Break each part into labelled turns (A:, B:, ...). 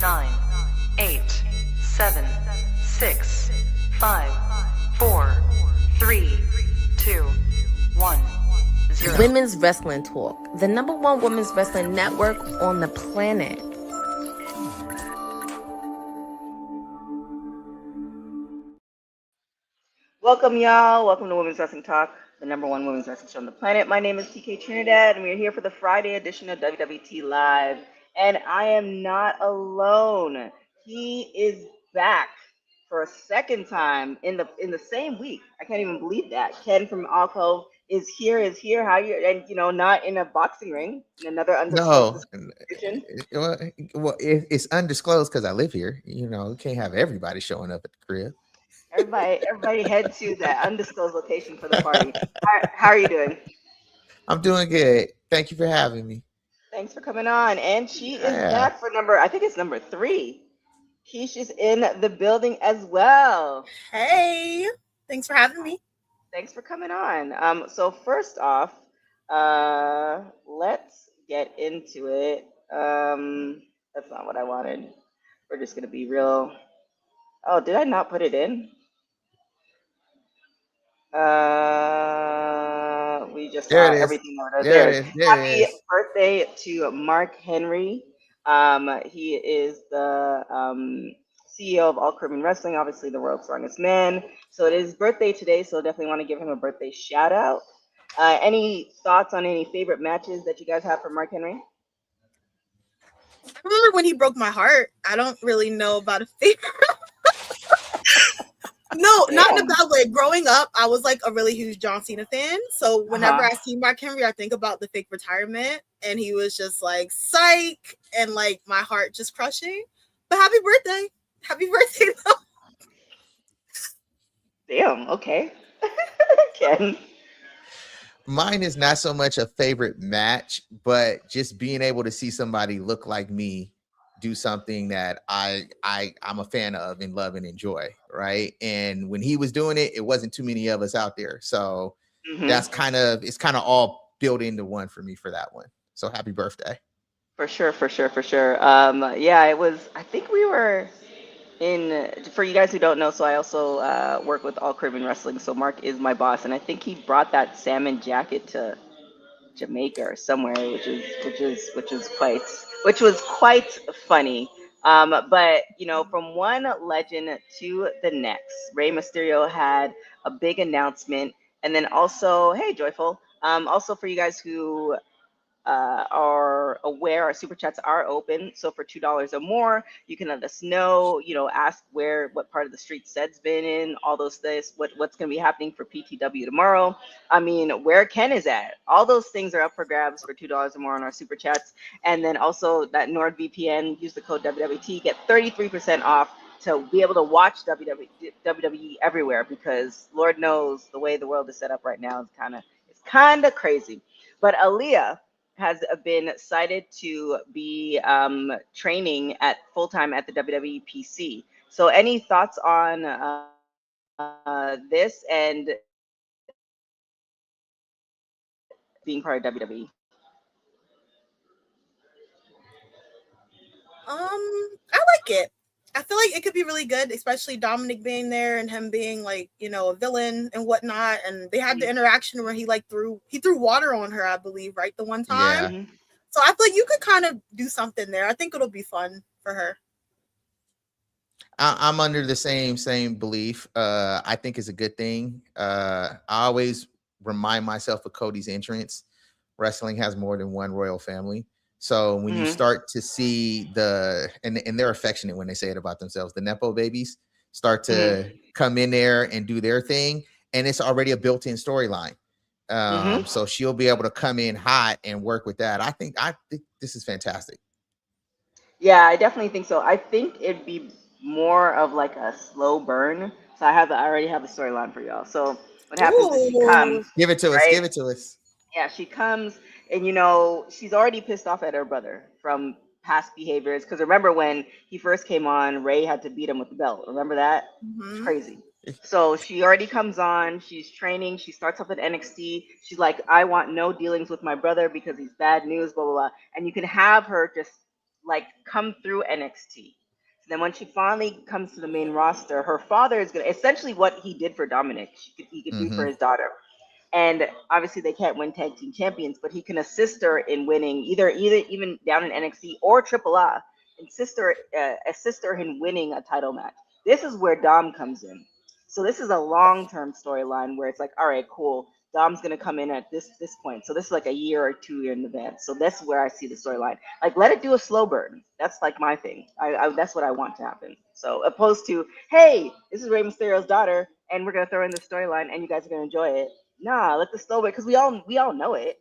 A: 9, 8, 7, 6, 5, 4, 3, 2, 1, 0.
B: Women's Wrestling Talk, the #1 women's wrestling network on the planet.
C: Welcome, y'all. Welcome to Women's Wrestling Talk, the #1 women's wrestling show on the planet. My name is TK Trinidad, and we're here for the Friday edition of WWT Live. And I am not alone. He is back for a second time in the same week. I can't even believe that. Ken from Alcove is here. How you? And not in a boxing ring, in another undisclosed position.
D: Well, it's undisclosed because I live here. You can't have everybody showing up at the crib.
C: Everybody head to that undisclosed location for the party. How are you doing?
D: I'm doing good. Thank you for having me.
C: Thanks for coming on. And she is back for I think it's number 3. Keish is in the building as well.
E: Hey, thanks for having me.
C: Thanks for coming on. So first off, let's get into it. That's not what I wanted. We're just gonna be real. Oh, did I not put it in? We just saw everything over there. Happy birthday to Mark Henry. He is the CEO of All Caribbean Wrestling, obviously the world's strongest man. So it is his birthday today, so definitely want to give him a birthday shout out. Any thoughts on any favorite matches that you guys have for Mark Henry?
E: I remember when he broke my heart. I don't really know about a favorite. No, not in a bad way. Growing up, I was like a really huge John Cena fan. So whenever I see Mark Henry, I think about the fake retirement, and he was just like psych, and like my heart just crushing. But happy birthday! Happy birthday!
C: Damn. Okay. Ken.
D: Mine is not so much a favorite match, but just being able to see somebody look like me do something that I'm a fan of and love and enjoy, right? And when he was doing it, it wasn't too many of us out there, so it's kind of all built into one for me for that one. So happy birthday! For sure.
C: Yeah, it was. I think we were in. For you guys who don't know, so I also work with All Caribbean Wrestling. So Mark is my boss, and I think he brought that salmon jacket to Jamaica or somewhere, which was quite funny. But from one legend to the next, Rey Mysterio had a big announcement, and then also, hey, Joyful. Also for you guys who are aware, our super chats are open. So for $2 or more, you can let us know, ask what part of the street Ced's been in, all those things, what's going to be happening for PTW tomorrow. I mean, where Ken is at. All those things are up for grabs for $2 or more on our super chats. And then also that NordVPN, use the code WWT, get 33% off to be able to watch WWE everywhere, because Lord knows the way the world is set up right now is kind of crazy. But Aalyah has been cited to be training at full-time at the WWE PC. So any thoughts on this and being part of WWE?
E: I like it. I feel like it could be really good, especially Dominic being there and him being like, a villain and whatnot. And they had the interaction where he threw water on her, I believe, right? The one time. Yeah. So I feel like you could kind of do something there. I think it'll be fun for her.
D: I'm under the same belief. I think it's a good thing. I always remind myself of Cody's entrance. Wrestling has more than one royal family. So when you start to see and they're affectionate when they say it about themselves, the Nepo babies start to come in there and do their thing, and it's already a built-in storyline. So she'll be able to come in hot and work with that. I think this is fantastic.
C: Yeah, I definitely think so. I think it'd be more of like a slow burn. So I already have a storyline for y'all. So what happens is she comes.
D: Give it to us.
C: Yeah, she comes, and she's already pissed off at her brother from past behaviors. Because remember when he first came on, Ray had to beat him with the belt. Remember that? It's crazy. So she already comes on. She's training. She starts off at NXT. She's like, I want no dealings with my brother because he's bad news, blah, blah, blah. And you can have her just like come through NXT. So then when she finally comes to the main roster, her father is gonna essentially what he did for Dominic. He could do for his daughter. And obviously they can't win tag team champions, but he can assist her in winning either even down in NXT or AAA, and assist her in winning a title match. This is where Dom comes in. So this is a long-term storyline where it's like, all right, cool. Dom's gonna come in at this point. So this is like a year or 2 year in advance. So that's where I see the storyline. Like, let it do a slow burn. That's like my thing. I that's what I want to happen. So opposed to, hey, this is Rey Mysterio's daughter, and we're gonna throw in the storyline, and you guys are gonna enjoy it. Nah, let the slow burn, because we all know it.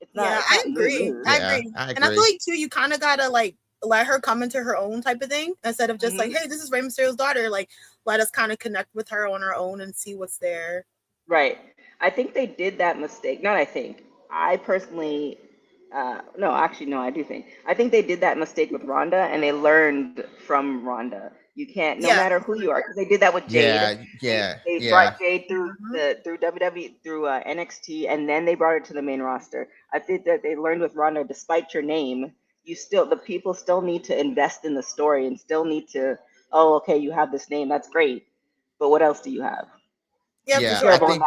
C: It's not.
E: Yeah,
C: it's not
E: I agree.
C: news.
E: I
D: Yeah,
E: agree.
D: I
E: And I feel
D: agree.
E: like too, you kind of gotta like let her come into her own type of thing instead of just like, hey, this is Rey Mysterio's daughter. Like, let us kind of connect with her on our own and see what's there.
C: Right. I think they did that mistake. Not I think. I personally, no, actually, no, I do think. I think they did that mistake with Ronda, and they learned from Ronda. You can't, no
E: Yeah.
C: matter who you are, because they did that with Jade. They brought Jade through through WWE, through NXT, and then they brought her to the main roster. I think that they learned with Ronda, despite your name, the people still need to invest in the story and still need to, oh, okay, you have this name, that's great, but what else do you have?
E: Yeah,
D: Yeah,
E: for
D: I
E: sure.
D: think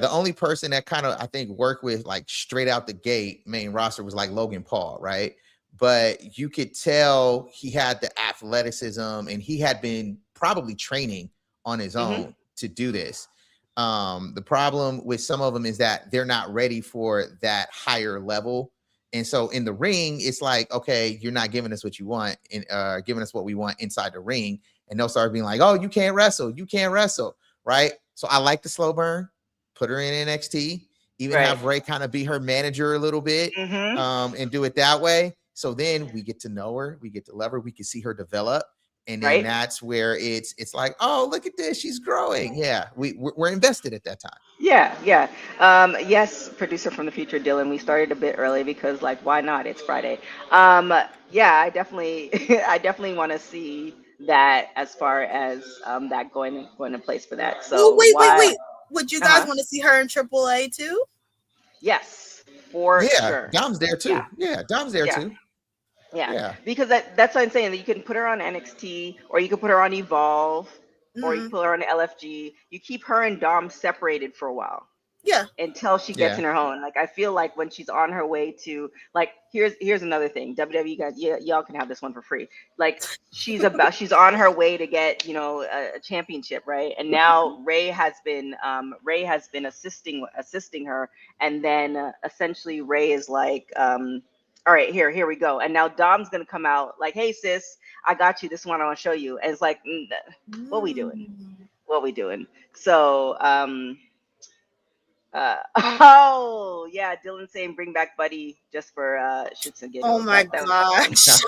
D: the only person that kind of I think worked with like straight out the gate main roster was like Logan Paul, right? But you could tell he had the athleticism and he had been probably training on his own to do this. The problem with some of them is that they're not ready for that higher level. And so in the ring, it's like, okay, you're not giving us what you want and giving us what we want inside the ring. And they'll start being like, oh, you can't wrestle. Right. So I like the slow burn, put her in NXT, even have Ray kind of be her manager a little bit and do it that way. So then we get to know her, we get to love her, we can see her develop. And then that's where it's like, oh, look at this, she's growing. Yeah, we're invested at that time.
C: Yeah. Yes, producer from the future, Dylan. We started a bit early because, like, why not? It's Friday. Yeah, I definitely want to see that as far as that going in place for that. So
E: wait. Would you guys want to see her in AAA too?
C: Yes, for sure.
D: Dom's there too. Yeah, Dom's there too.
C: Yeah, because that's what I'm saying. That you can put her on NXT, or you can put her on Evolve, or you can put her on LFG. You keep her and Dom separated for a while.
E: Yeah.
C: Until she gets in her own. Like, I feel like when she's on her way to, like, here's another thing. WWE guys, y'all can have this one for free. Like, she's on her way to get, a championship, right? And now Ray has been assisting her, and then essentially Ray is like, all right, here we go. And now Dom's gonna come out like, hey sis, I got you. This one I want to show you. And it's like, what we doing? So Dylan saying bring back Buddy just for shits and giggles.
E: Oh my gosh.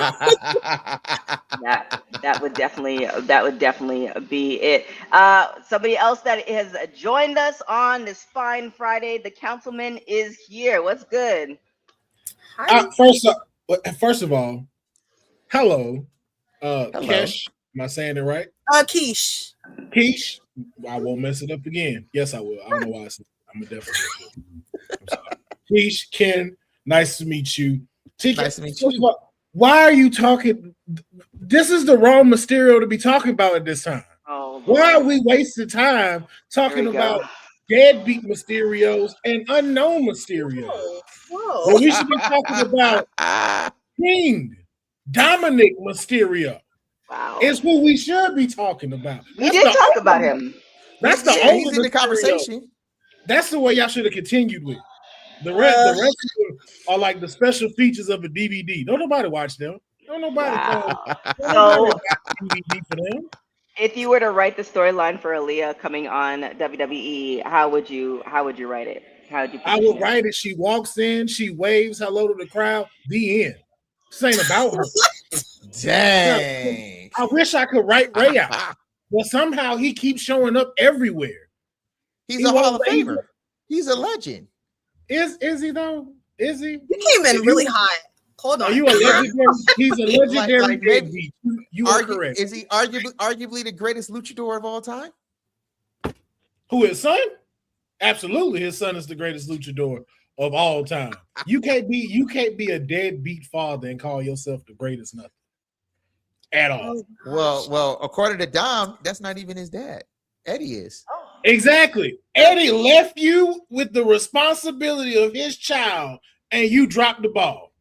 C: that would definitely be it. Somebody else that has joined us on this fine Friday, the councilman is here. What's good?
F: First of all, hello. Kesh. Am I saying it right?
E: Keish.
F: I won't mess it up again. Yes, I will. I don't know why I said I'm a definitely. I'm sorry. Keish, Ken, nice to meet you. TK,
D: nice to meet you.
F: Why are you talking? This is the wrong Mysterio to be talking about at this time.
C: Oh,
F: why are we wasting time talking about deadbeat Mysterios and unknown Mysterios?
E: Whoa.
F: When we should be talking about King Dominic Mysterio.
C: Wow.
F: Is who we should be talking about.
C: We did talk about him.
F: That's the
D: only he's in the conversation.
F: That's the way y'all should have continued with. The rest of them are like the special features of a DVD. Don't nobody watch them. Don't nobody
C: so
F: DVD for them.
C: If you were to write the storyline for Aalyah coming on WWE, how would you write it?
F: I would write it. She walks in, she waves hello to the crowd. The end. This ain't about her.
D: Dang.
F: I wish I could write Ray out, but somehow he keeps showing up everywhere.
D: He's a Hall of Famer. He's a legend.
F: Is he though? Is he?
E: You came in really hot. Hold on.
F: Are you a legendary? He's a legendary deadbeat. You are correct.
D: Is he arguably the greatest luchador of all time?
F: Who, his son? Absolutely, his son is the greatest luchador of all time. You can't be a deadbeat father and call yourself the greatest nothing at all.
D: Well, according to Dom, that's not even his dad. Eddie is.
F: Exactly. Eddie left you with the responsibility of his child, and you dropped the ball.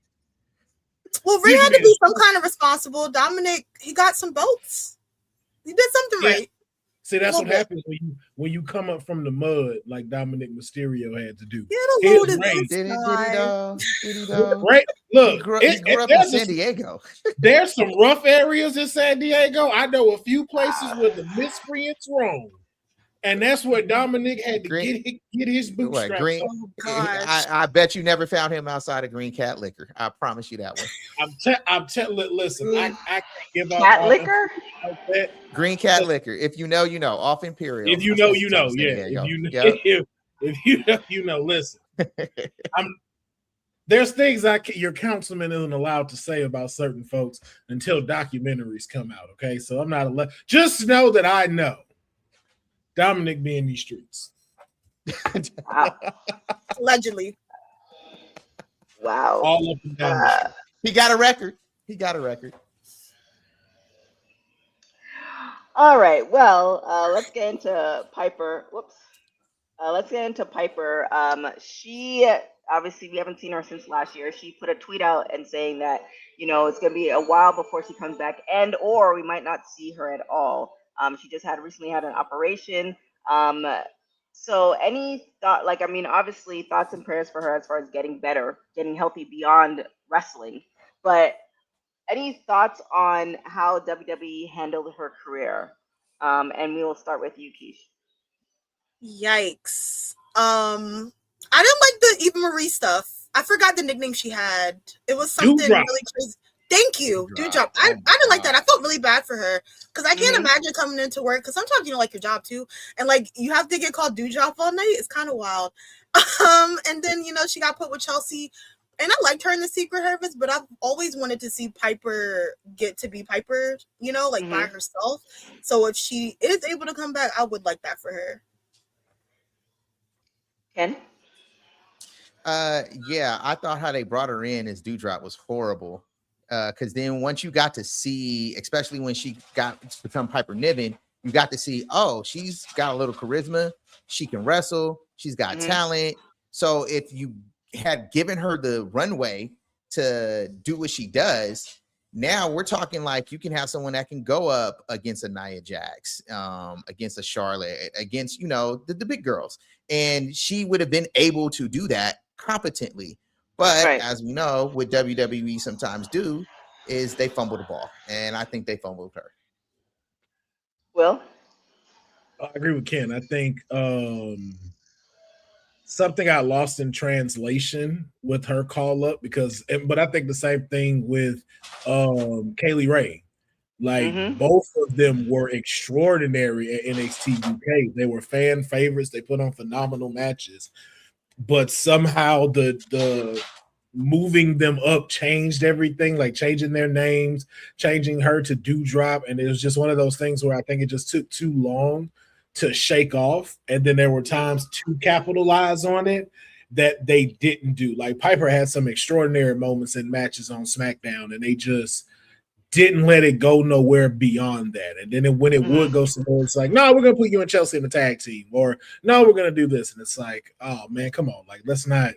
E: Well, Ray had to be some kind of responsible. Dominic, he got some votes. He did something right.
F: See, that's what happens when you come up from the mud like Dominic Mysterio had to do.
D: Did he though?
F: Right? Look,
D: he grew up in San Diego.
F: There's some rough areas in San Diego. I know a few places where the miscreants roam. And that's where Dominic had to get his bootstraps on.
D: I bet you never found him outside of Green Cat Liquor. I promise you that one.
F: I'm telling. Listen, I can't give out
C: cat liquor.
F: Like
D: Green Cat Liquor. If you know, you know. Off Imperial.
F: If you know, you know. Yeah. If you know, you know. Listen, there's things your councilman isn't allowed to say about certain folks until documentaries come out. Okay, so I'm not allowed. Just know that I know. Dominic be in these streets.
C: Wow.
E: Allegedly.
C: Wow.
F: All up and down.
D: He got a record.
C: All right. Well, let's get into Piper. Let's get into Piper. She obviously, we haven't seen her since last year. She put a tweet out and saying that, you know, it's going to be a while before she comes back, or we might not see her at all. She just recently had an operation. So any thought, obviously thoughts and prayers for her as far as getting better, getting healthy beyond wrestling. But any thoughts on how WWE handled her career? And we will start with you, Keish.
E: Yikes. I didn't like the Eva Marie stuff. I forgot the nickname she had. It was something really crazy. Thank you, Dewdrop. I didn't like that. I felt really bad for her because I can't imagine coming into work because sometimes you don't like your job too, and like you have to get called Dewdrop all night. It's kind of wild. And then she got put with Chelsea, and I liked her in the Secret Service, but I've always wanted to see Piper get to be Piper, by herself. So if she is able to come back, I would like that for her.
C: Ken?
D: Yeah, I thought how they brought her in as Dewdrop was horrible. Because then once you got to see, especially when she got to become Piper Niven, you got to see, she's got a little charisma. She can wrestle. She's got talent. So if you had given her the runway to do what she does, now we're talking like you can have someone that can go up against a Nia Jax, against a Charlotte, against, the big girls. And she would have been able to do that competently. But as we know, what WWE sometimes do is they fumble the ball. And I think they fumbled her.
C: Will?
F: I agree with Ken. I think something got lost in translation with her call up but I think the same thing with Kaylee Ray. Like both of them were extraordinary at NXT UK. They were fan favorites. They put on phenomenal matches. But somehow the moving them up changed everything, like changing their names, changing her to Dewdrop. And it was just one of those things where I think it just took too long to shake off. And then there were times to capitalize on it that they didn't do. Like Piper had some extraordinary moments in matches on SmackDown, and they just didn't let it go nowhere beyond that. And then when it would go somewhere, it's like, no, we're going to put you and Chelsea in the tag team, or no, we're going to do this. And it's like, oh man, come on. Like, let's not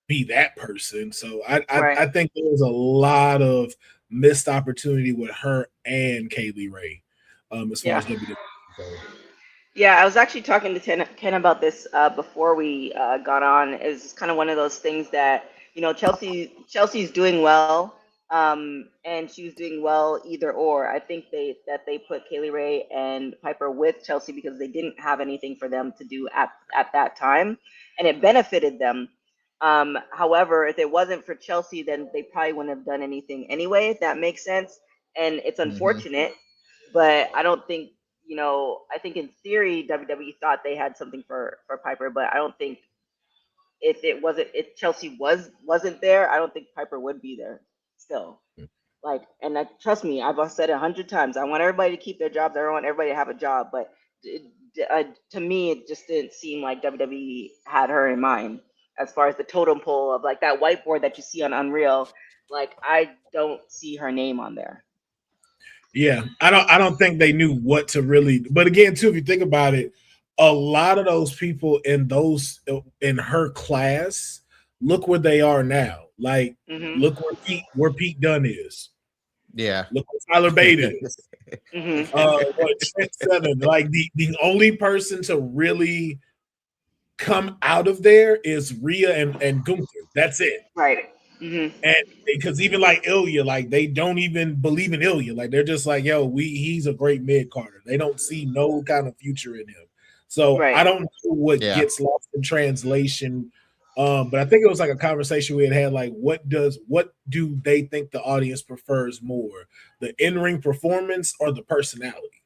F: be that person. So I think there was a lot of missed opportunity with her and Kaylee Ray as far as WWE goes.
C: Yeah, I was actually talking to Ken about this before we got on. It's kind of one of those things that, Chelsea's doing well. And she was doing well either or. I think they put Kaylee Ray and Piper with Chelsea because they didn't have anything for them to do at that time, and it benefited them. However, if it wasn't for Chelsea, then they probably wouldn't have done anything anyway, if that makes sense. And it's unfortunate, but I don't think, I think in theory WWE thought they had something for Piper, but I don't think if Chelsea wasn't there, I don't think Piper would be there still. Like, and trust me, I've said it 100 times. I want everybody to keep their jobs. I want everybody to have a job, but to me, it just didn't seem like WWE had her in mind as far as the totem pole of like that whiteboard that you see on Unreal. Like I don't see her name on there.
F: Yeah, I don't think they knew what to really. But again, too, if you think about it, a lot of those people in her class, look where they are now. Like, look where Pete Dunne is.
D: Yeah.
F: Look where Tyler Bate is. Trent Seven. Like the only person to really come out of there is Rhea and Gunther. That's it.
C: Right.
F: And because even like Aalyah, like they don't even believe in Aalyah. Like they're just like, yo, he's a great mid-carder. They don't see no kind of future in him. So I don't know what gets lost in translation. But I think it was like a conversation we had like, what do they think the audience prefers more, the in-ring performance or the personality?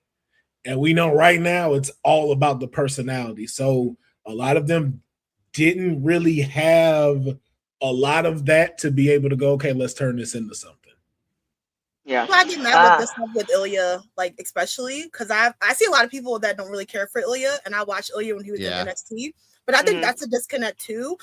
F: And we know right now it's all about the personality. So a lot of them didn't really have a lot of that to be able to go, okay, let's turn this into something.
E: Yeah, I get mad with this stuff with Aalyah, like especially because I see a lot of people that don't really care for Aalyah, and I watched Aalyah when he was in NXT, but I think that's a disconnect too.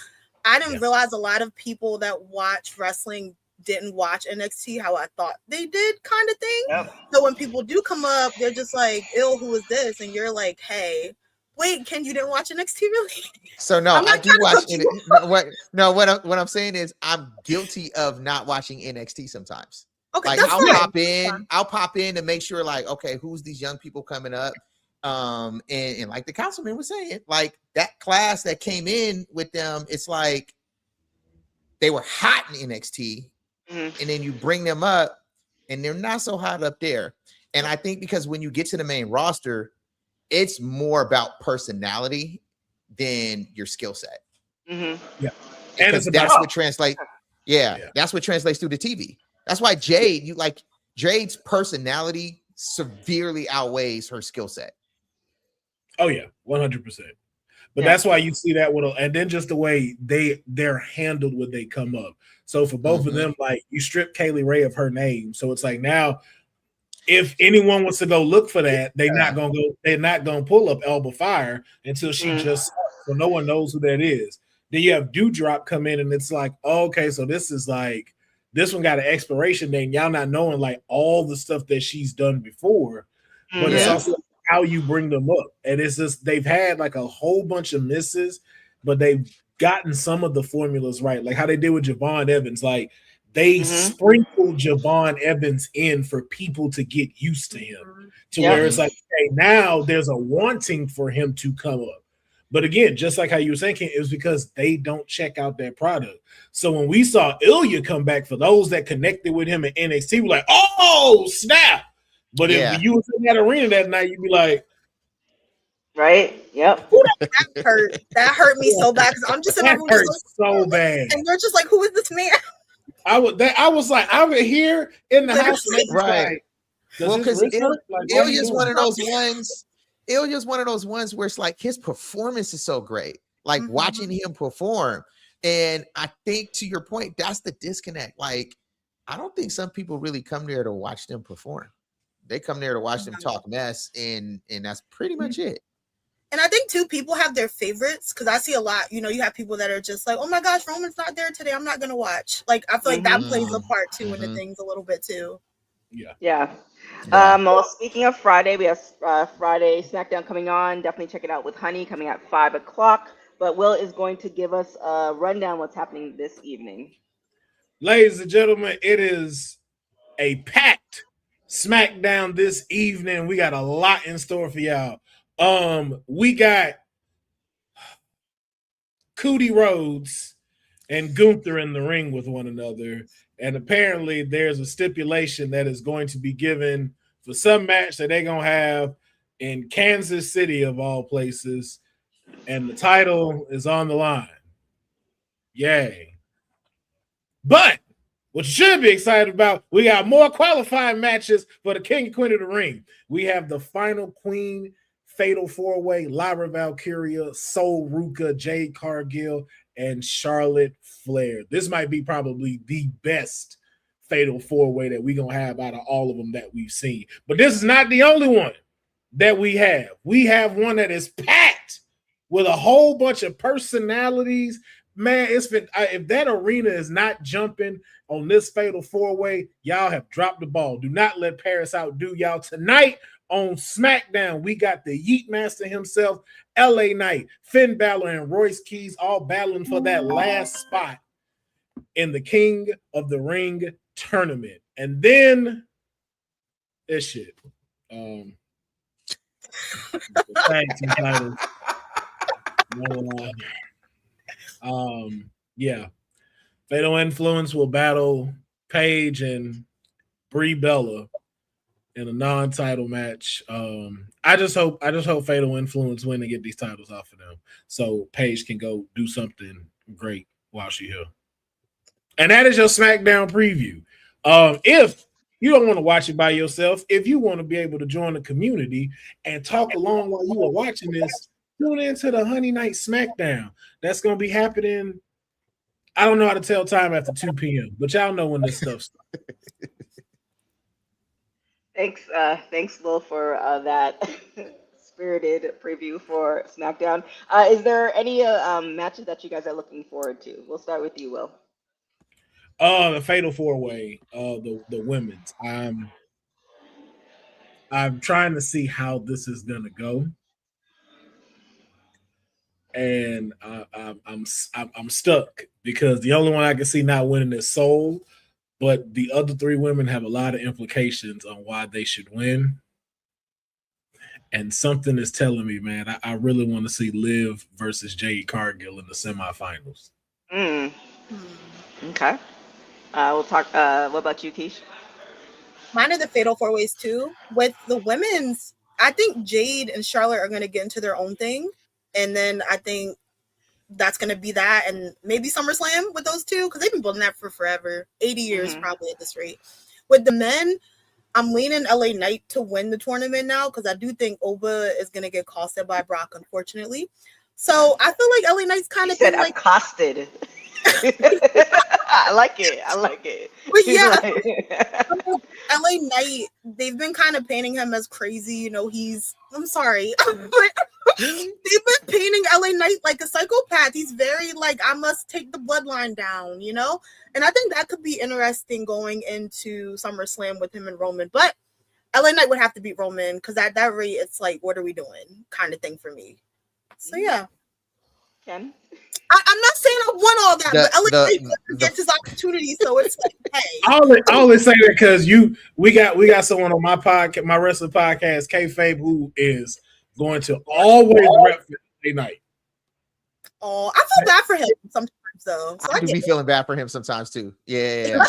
E: I didn't realize a lot of people that watch wrestling didn't watch NXT how I thought they did, kind of thing. Yep. So when people do come up, they're just like, "Ill, who is this?" And you're like, "Hey, wait, Ken, you didn't watch NXT really?"
D: So no, I do watch it. What I'm saying is I'm guilty of not watching NXT sometimes.
E: Okay,
D: like I'll pop in to make sure, like, okay, who's these young people coming up? And like the councilman was saying, like that class that came in with them, it's like they were hot in NXT, and then you bring them up and they're not so hot up there. And I think because when you get to the main roster, it's more about personality than your skill set.
F: Yeah,
D: and that's what translates. That's what translates through the TV. That's why Jade's personality severely outweighs her skill set.
F: Oh yeah, 100%. But that's why you see that and then just the way they're handled when they come up. So for both of them, like you strip Kaylee Ray of her name, so it's like now, if anyone wants to go look for that, they're not gonna pull up Elba Fire until she so no one knows who that is. Then you have Dewdrop come in, and it's like, oh, okay, so this is like this one got an expiration date, and y'all not knowing like all the stuff that she's done before, but it's also how you bring them up. And it's just they've had like a whole bunch of misses, but they've gotten some of the formulas right, like how they did with Javon Evans. Like they sprinkled Javon Evans in for people to get used to him, to where it's like, okay, now there's a wanting for him to come up. But again, just like how you were saying, it was because they don't check out that product. So when we saw Aalyah come back, for those that connected with him at NXT, we're like, oh, snap. But if you was in that arena that night, you'd be like,
C: right? Yep.
E: That hurt. That hurt me so bad because I'm just in my room
F: so bad.
E: And they're just like, who is this man?
F: I was like, I'm here in the house,
D: right? Well, because Aalyah's one of those ones. Aalyah's one of those ones where it's like his performance is so great, like watching him perform. And I think, to your point, that's the disconnect. Like, I don't think some people really come there to watch them perform. They come there to watch them talk mess, and that's pretty much it.
E: And I think too, people have their favorites, because I see a lot, you have people that are just like, oh my gosh, Roman's not there today, I'm not gonna watch. Like, I feel like that plays a part too into things a little bit too.
C: Yeah. Well, speaking of Friday, we have Friday SmackDown coming on. Definitely check it out with Honey, coming at 5 o'clock. But Will is going to give us a rundown what's happening this evening.
F: Ladies and gentlemen, it is a packed SmackDown this evening. We got a lot in store for y'all. We got Cody Rhodes and Gunther in the ring with one another. And apparently there's a stipulation that is going to be given for some match that they're going to have in Kansas City, of all places. And the title is on the line. Yay. But what you should be excited about, we got more qualifying matches for the King and Queen of the Ring. We have the final Queen Fatal 4-Way, Lyra Valkyria, Sol Ruka, Jade Cargill, and Charlotte Flair. This might be probably the best Fatal 4-Way that we're going to have out of all of them that we've seen. But this is not the only one that we have. We have one that is packed with a whole bunch of personalities. Man, if that arena is not jumping on this fatal 4-way, y'all have dropped the ball. Do not let Paris outdo y'all. Tonight on SmackDown, we got the Yeet Master himself, LA Knight, Finn Balor, and Royce Keys all battling for that last spot in the King of the Ring tournament. And then this shit. The tag team titles. Yeah. Fatal Influence will battle Paige and Brie Bella in a non-title match. I just hope Fatal Influence win and get these titles off of them, so Paige can go do something great while she's here. And that is your SmackDown preview. If you don't want to watch it by yourself, if you want to be able to join the community and talk along while you are watching this, tune into the Honey Night SmackDown. That's going to be happening. I don't know how to tell time after 2 p.m., but y'all know when this stuff starts.
C: Thanks, Lil, for that spirited preview for SmackDown. Is there any matches that you guys are looking forward to? We'll start with you, Will.
F: The Fatal 4-Way, the women's. I'm trying to see how this is gonna go, and I'm stuck because the only one I can see not winning is Soul, but the other 3 women have a lot of implications on why they should win. And something is telling me, man, I really want to see Liv versus Jade Cargill in the semifinals.
C: Okay. We'll talk. What about you, Keish?
E: Mine are the Fatal 4-Ways too. With the women's, I think Jade and Charlotte are going to get into their own thing. And then I think that's going to be that. And maybe SummerSlam with those two, because they've been building that for forever. 80 years probably at this rate. With the men, I'm leaning LA Knight to win the tournament now, because I do think Oba is going to get costed by Brock, unfortunately. So I feel like LA Knight's kind of been like
C: accosted. I like it.
E: But yeah, LA Knight, they've been kind of painting him as crazy. You know, I'm sorry, but they've been painting LA Knight like a psychopath. He's very like, I must take the bloodline down, you know? And I think that could be interesting going into SummerSlam with him and Roman. But LA Knight would have to beat Roman, because at that rate, it's like, what are we doing kind of thing for me. So yeah.
C: Ken?
E: I'm not saying I won all that, but LA Knight gets his opportunity, so it's like, hey.
F: I only say that because we got someone on my podcast, my wrestling podcast, Kayfabe, who is going to always rep for LA Knight.
E: Oh, I feel bad for him sometimes, though. So
D: I do be feeling bad for him sometimes too. Yeah.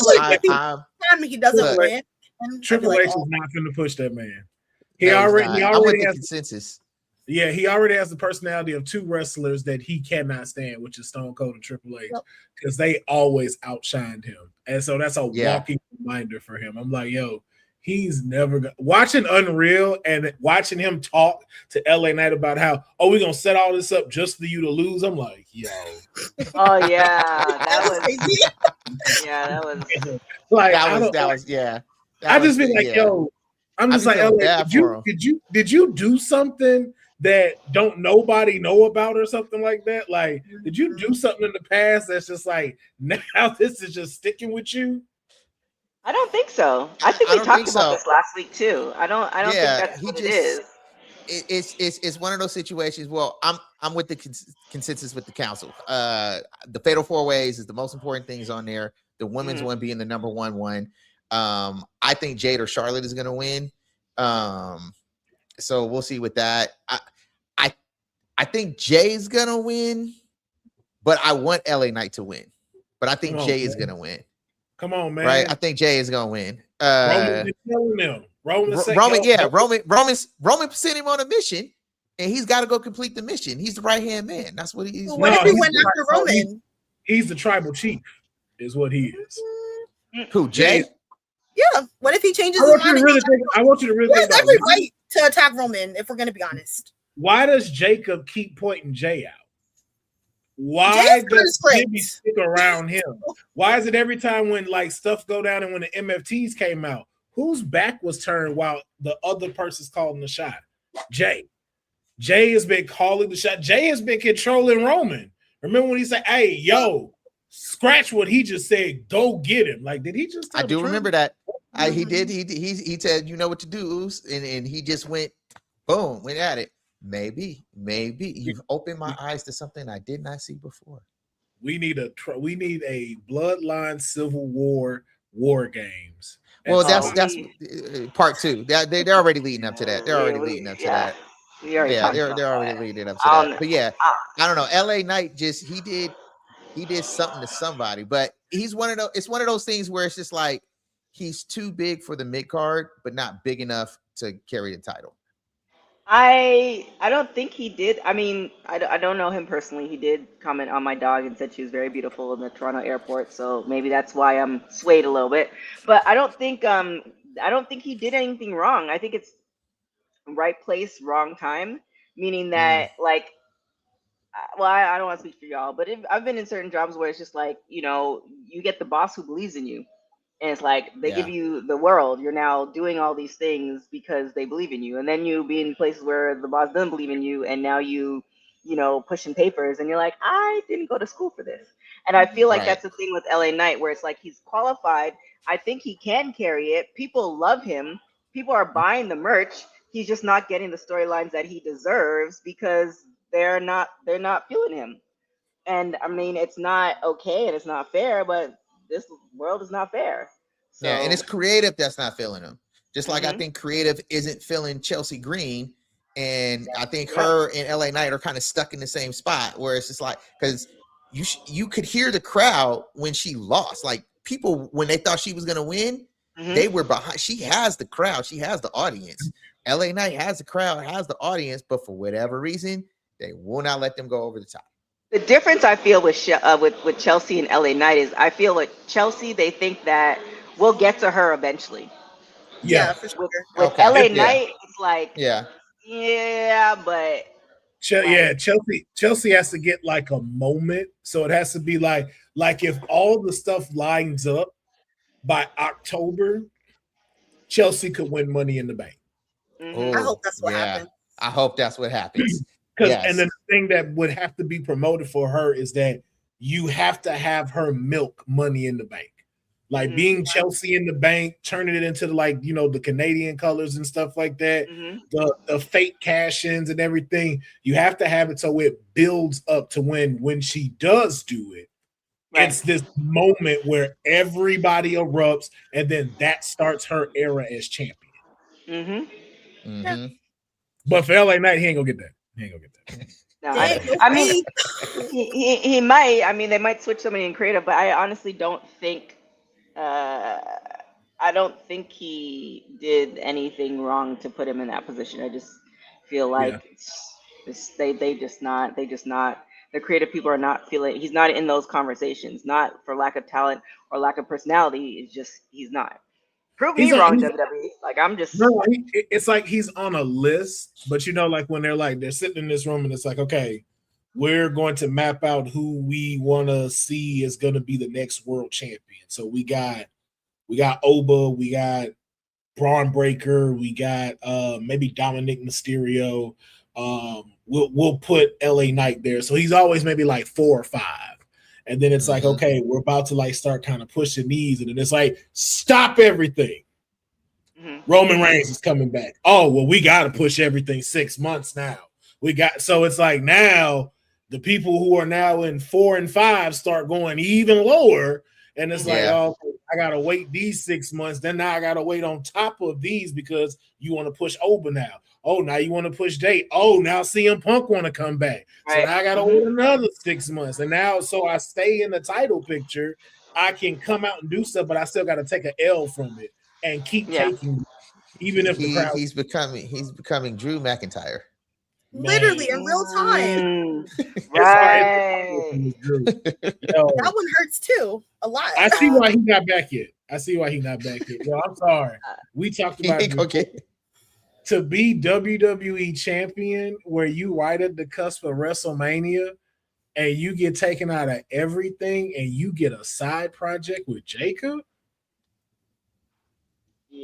E: He doesn't win.
F: Triple H is not going to push that man. He already has
D: consensus.
F: Yeah, he already has the personality of 2 wrestlers that he cannot stand, which is Stone Cold and Triple H, because they always outshined him. And so that's a walking reminder for him. I'm like, yo, he's never watching Unreal and watching him talk to LA Knight about how, we're going to set all this up just for you to lose. I'm like, yo.
C: Oh, yeah. That was crazy. Yeah, that was.
F: Like,
D: that was.
F: I just be like, yo, I'm just like, LA, did you do something that don't nobody know about or something like that? Like, did you do something in the past that's just like, now this is just sticking with you?
C: I don't think so. I think we talked about this last week too. I don't think that's what it is.
D: It's one of those situations. Well, I'm with the consensus with the council. The Fatal 4-Ways is the most important things on there. The women's one being the number one. I think Jade or Charlotte is going to win. So we'll see with that. I think Jay's gonna win, but I want LA Knight to win. But I think Jay is gonna win.
F: Come on, man.
D: Right? I think Jay is gonna win.
F: Roman
D: sent him on a mission, and he's got to go complete the mission. He's the right-hand man. That's what he's.
E: What if he went after Roman?
F: He's the tribal chief, is what he is.
D: Who, Jay?
E: Yeah. What if he changes his mind?
F: I want you to really think
E: about every right to attack Roman, if we're going to be honest.
F: Why does Jacob keep pointing Jay out? Why does Jimmy stick around him? Why is it every time when like stuff go down and when the MFTs came out, whose back was turned while the other person's calling the shot? Jay. Jay has been calling the shot. Jay has been controlling Roman. Remember when he said, "Hey, yo, scratch what he just said. Go get him." Like, did he just?
D: I do remember that. He did. He said, "You know what to do," and he just went, boom, went at it. Maybe you've opened my eyes to something I did not see before.
F: We need a Bloodline Civil War games.
D: Well, that's part 2. They're already leading up to that. They're already leading up to that. They're already leading up to that. But yeah, I don't know. LA Knight he did something to somebody, but it's one of those things where it's just like he's too big for the mid card, but not big enough to carry the title.
C: I don't think he did. I mean, I don't know him personally. He did comment on my dog and said she was very beautiful in the Toronto airport, so maybe that's why I'm swayed a little bit. But I don't think he did anything wrong. I think it's right place, wrong time, meaning that like, well, I don't want to speak for y'all, but I've been in certain jobs where it's just like, you know, you get the boss who believes in you. And it's like they give you the world. You're now doing all these things because they believe in you. And then you be in places where the boss doesn't believe in you, and now you know, pushing papers, and you're like, I didn't go to school for this. And I feel like that's the thing with LA Knight, where it's like he's qualified. I think he can carry it. People love him. People are buying the merch. He's just not getting the storylines that he deserves because they're not feeling him. And I mean, it's not okay and it's not fair, but this world is not fair. So,
D: yeah, and it's creative that's not feeling him. Just like I think creative isn't feeling Chelsea Green, and I think her and LA Knight are kind of stuck in the same spot where it's just like, because you could hear the crowd when she lost. Like people, when they thought she was gonna win, they were behind. She has the crowd, she has the audience. LA Knight has the crowd, has the audience, but for whatever reason, they will not let them go over the top.
C: The difference I feel with Chelsea and LA Knight is I feel like Chelsea, they think that we'll get to her eventually.
E: Yeah, for sure.
C: With LA Knight, it's like, but
F: Chelsea has to get like a moment. So it has to be like if all the stuff lines up by October, Chelsea could win Money in the Bank.
E: I hope that's what happens.
D: I hope that's what happens.
F: And then the thing that would have to be promoted for her is that you have to have her milk Money in the Bank. Like being Chelsea in the Bank, turning it into the Canadian colors and stuff like that, the fake cash-ins and everything. You have to have it so it builds up to when she does do it. It's this moment where everybody erupts, and then that starts her era as champion. But for LA Knight, he ain't gonna get that.
C: No, I mean, he might. I mean, they might switch somebody in creative, but I honestly don't think. I don't think he did anything wrong to put him in that position. I just feel like they just not. The creative people are not feeling. He's not in those conversations. Not for lack of talent or lack of personality. It's just he's not. Prove me wrong, WWE. Like I'm just.
F: No, it's like he's on a list, but like when they're sitting in this room and it's like, okay, we're going to map out who we want to see is going to be the next world champion. So we got Oba, we got Braun Breaker, we got maybe Dominic Mysterio. We'll put LA Knight there. So he's always maybe like 4 or 5. And then it's like, okay, we're about to start kind of pushing these. And then it's like, stop everything. Roman Reigns is coming back. Oh, well, we got to push everything 6 months now. So it's like now the people who are now in 4 and 5 start going even lower. And it's like, oh, I got to wait these 6 months. Then now I got to wait on top of these because you want to push Oba now. Oh, now you want to push Date. Oh, now CM Punk want to come back. So now I got to wait another 6 months. And now, so I stay in the title picture. I can come out and do stuff, but I still got to take an L from it and keep taking, even if the crowd.
D: He's becoming Drew McIntyre.
E: Literally in real time. That one hurts too, a lot.
F: I see why he not back yet. Yo, I'm sorry. We talked about it. To be WWE champion, where you right at the cusp of WrestleMania, and you get taken out of everything, and you get a side project with Jacob.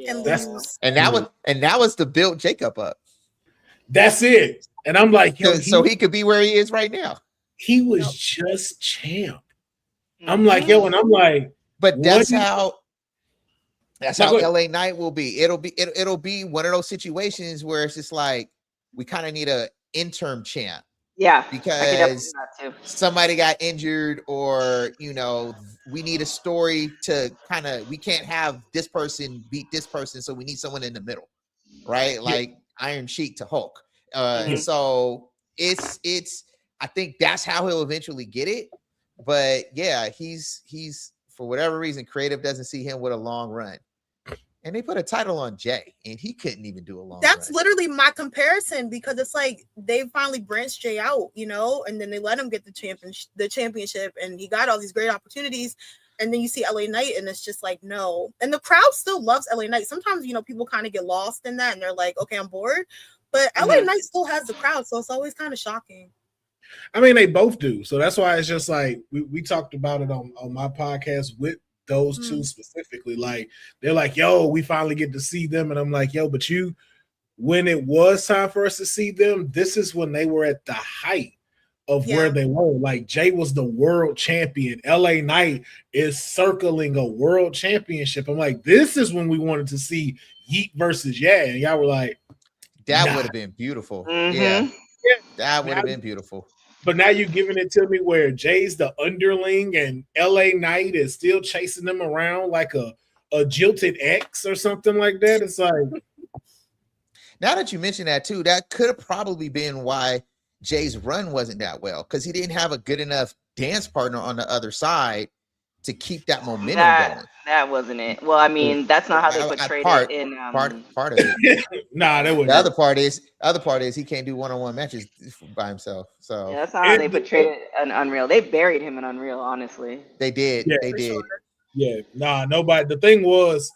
E: And
D: that was to build Jacob up.
F: That's it. And I'm like,
D: so he could be where he is right now.
F: he was just champ. I'm like, yo, and I'm like,
D: but that's how LA Knight will be. It'll be one of those situations where it's just like we kind of need a interim champ.
C: Yeah,
D: because somebody got injured, or we need a story to we can't have this person beat this person, so we need someone in the middle, right? Like Iron Sheik to Hulk. So it's I think that's how he'll eventually get it. But yeah, he's for whatever reason, creative doesn't see him with a long run. And they put a title on Jay, and he couldn't even do a long
E: That's
D: run.
E: literally my comparison, because it's like they finally branched Jay out, and then they let him get the championship, and he got all these great opportunities. And then you see LA Knight, and it's just like, no. And the crowd still loves LA Knight. Sometimes, people kind of get lost in that, and they're like, okay, I'm bored. But LA Knight still has the crowd, so it's always kind of shocking.
F: I mean, they both do. So that's why it's just like we talked about it on my podcast with those two specifically. Like, they're like, yo, we finally get to see them. And I'm like, yo, but when it was time for us to see them, this is when they were at the height of where they were. Like, Jay was the world champion. LA Knight is circling a world championship. I'm like, this is when we wanted to see Yeet versus And y'all were like,
D: that would have been beautiful. Yeah, that would have been beautiful.
F: But now you're giving it to me where Jay's the underling and LA Knight is still chasing them around like a jilted ex or something like that. It's like,
D: now that you mention that too, that could have probably been why Jay's run wasn't that well, because he didn't have a good enough dance partner on the other side to keep that momentum going.
C: That wasn't it. Well, I mean, that's not how they portrayed it in
D: part of it.
F: Nah, that was
D: the other part is he can't do one-on-one matches by himself. So
C: that's not how they portrayed it in Unreal. They buried him in Unreal, honestly.
D: They did.
F: Yeah,
D: they did.
F: Sure. Yeah, nobody. The thing was,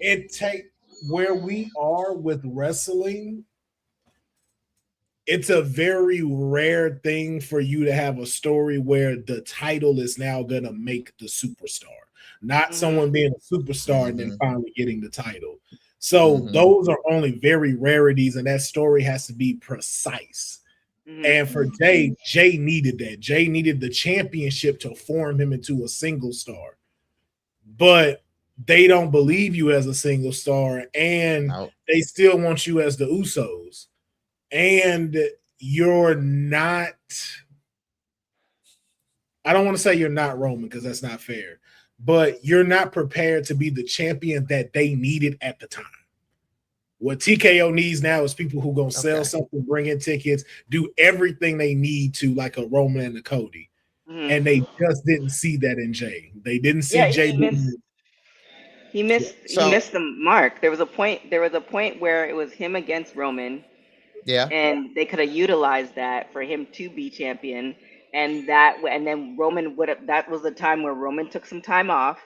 F: it take where we are with wrestling. It's a very rare thing for you to have a story where the title is now going to make the superstar, not someone being a superstar and then finally getting the title. So those are only very rarities, and that story has to be precise. And for Jay needed that. Jay needed the championship to form him into a single star. But they don't believe you as a single star, and they still want you as the Usos. And you're not, I don't want to say you're not Roman because that's not fair, but you're not prepared to be the champion that they needed at the time. What TKO needs now is people who going to sell something, bring in tickets, do everything they need to, like a Roman and a Cody. And they just didn't see that in Jay. They didn't see Jay.
C: He missed the mark. There was a point where it was him against Roman.
D: Yeah.
C: And they could have utilized that for him to be champion. And then Roman that was the time where Roman took some time off,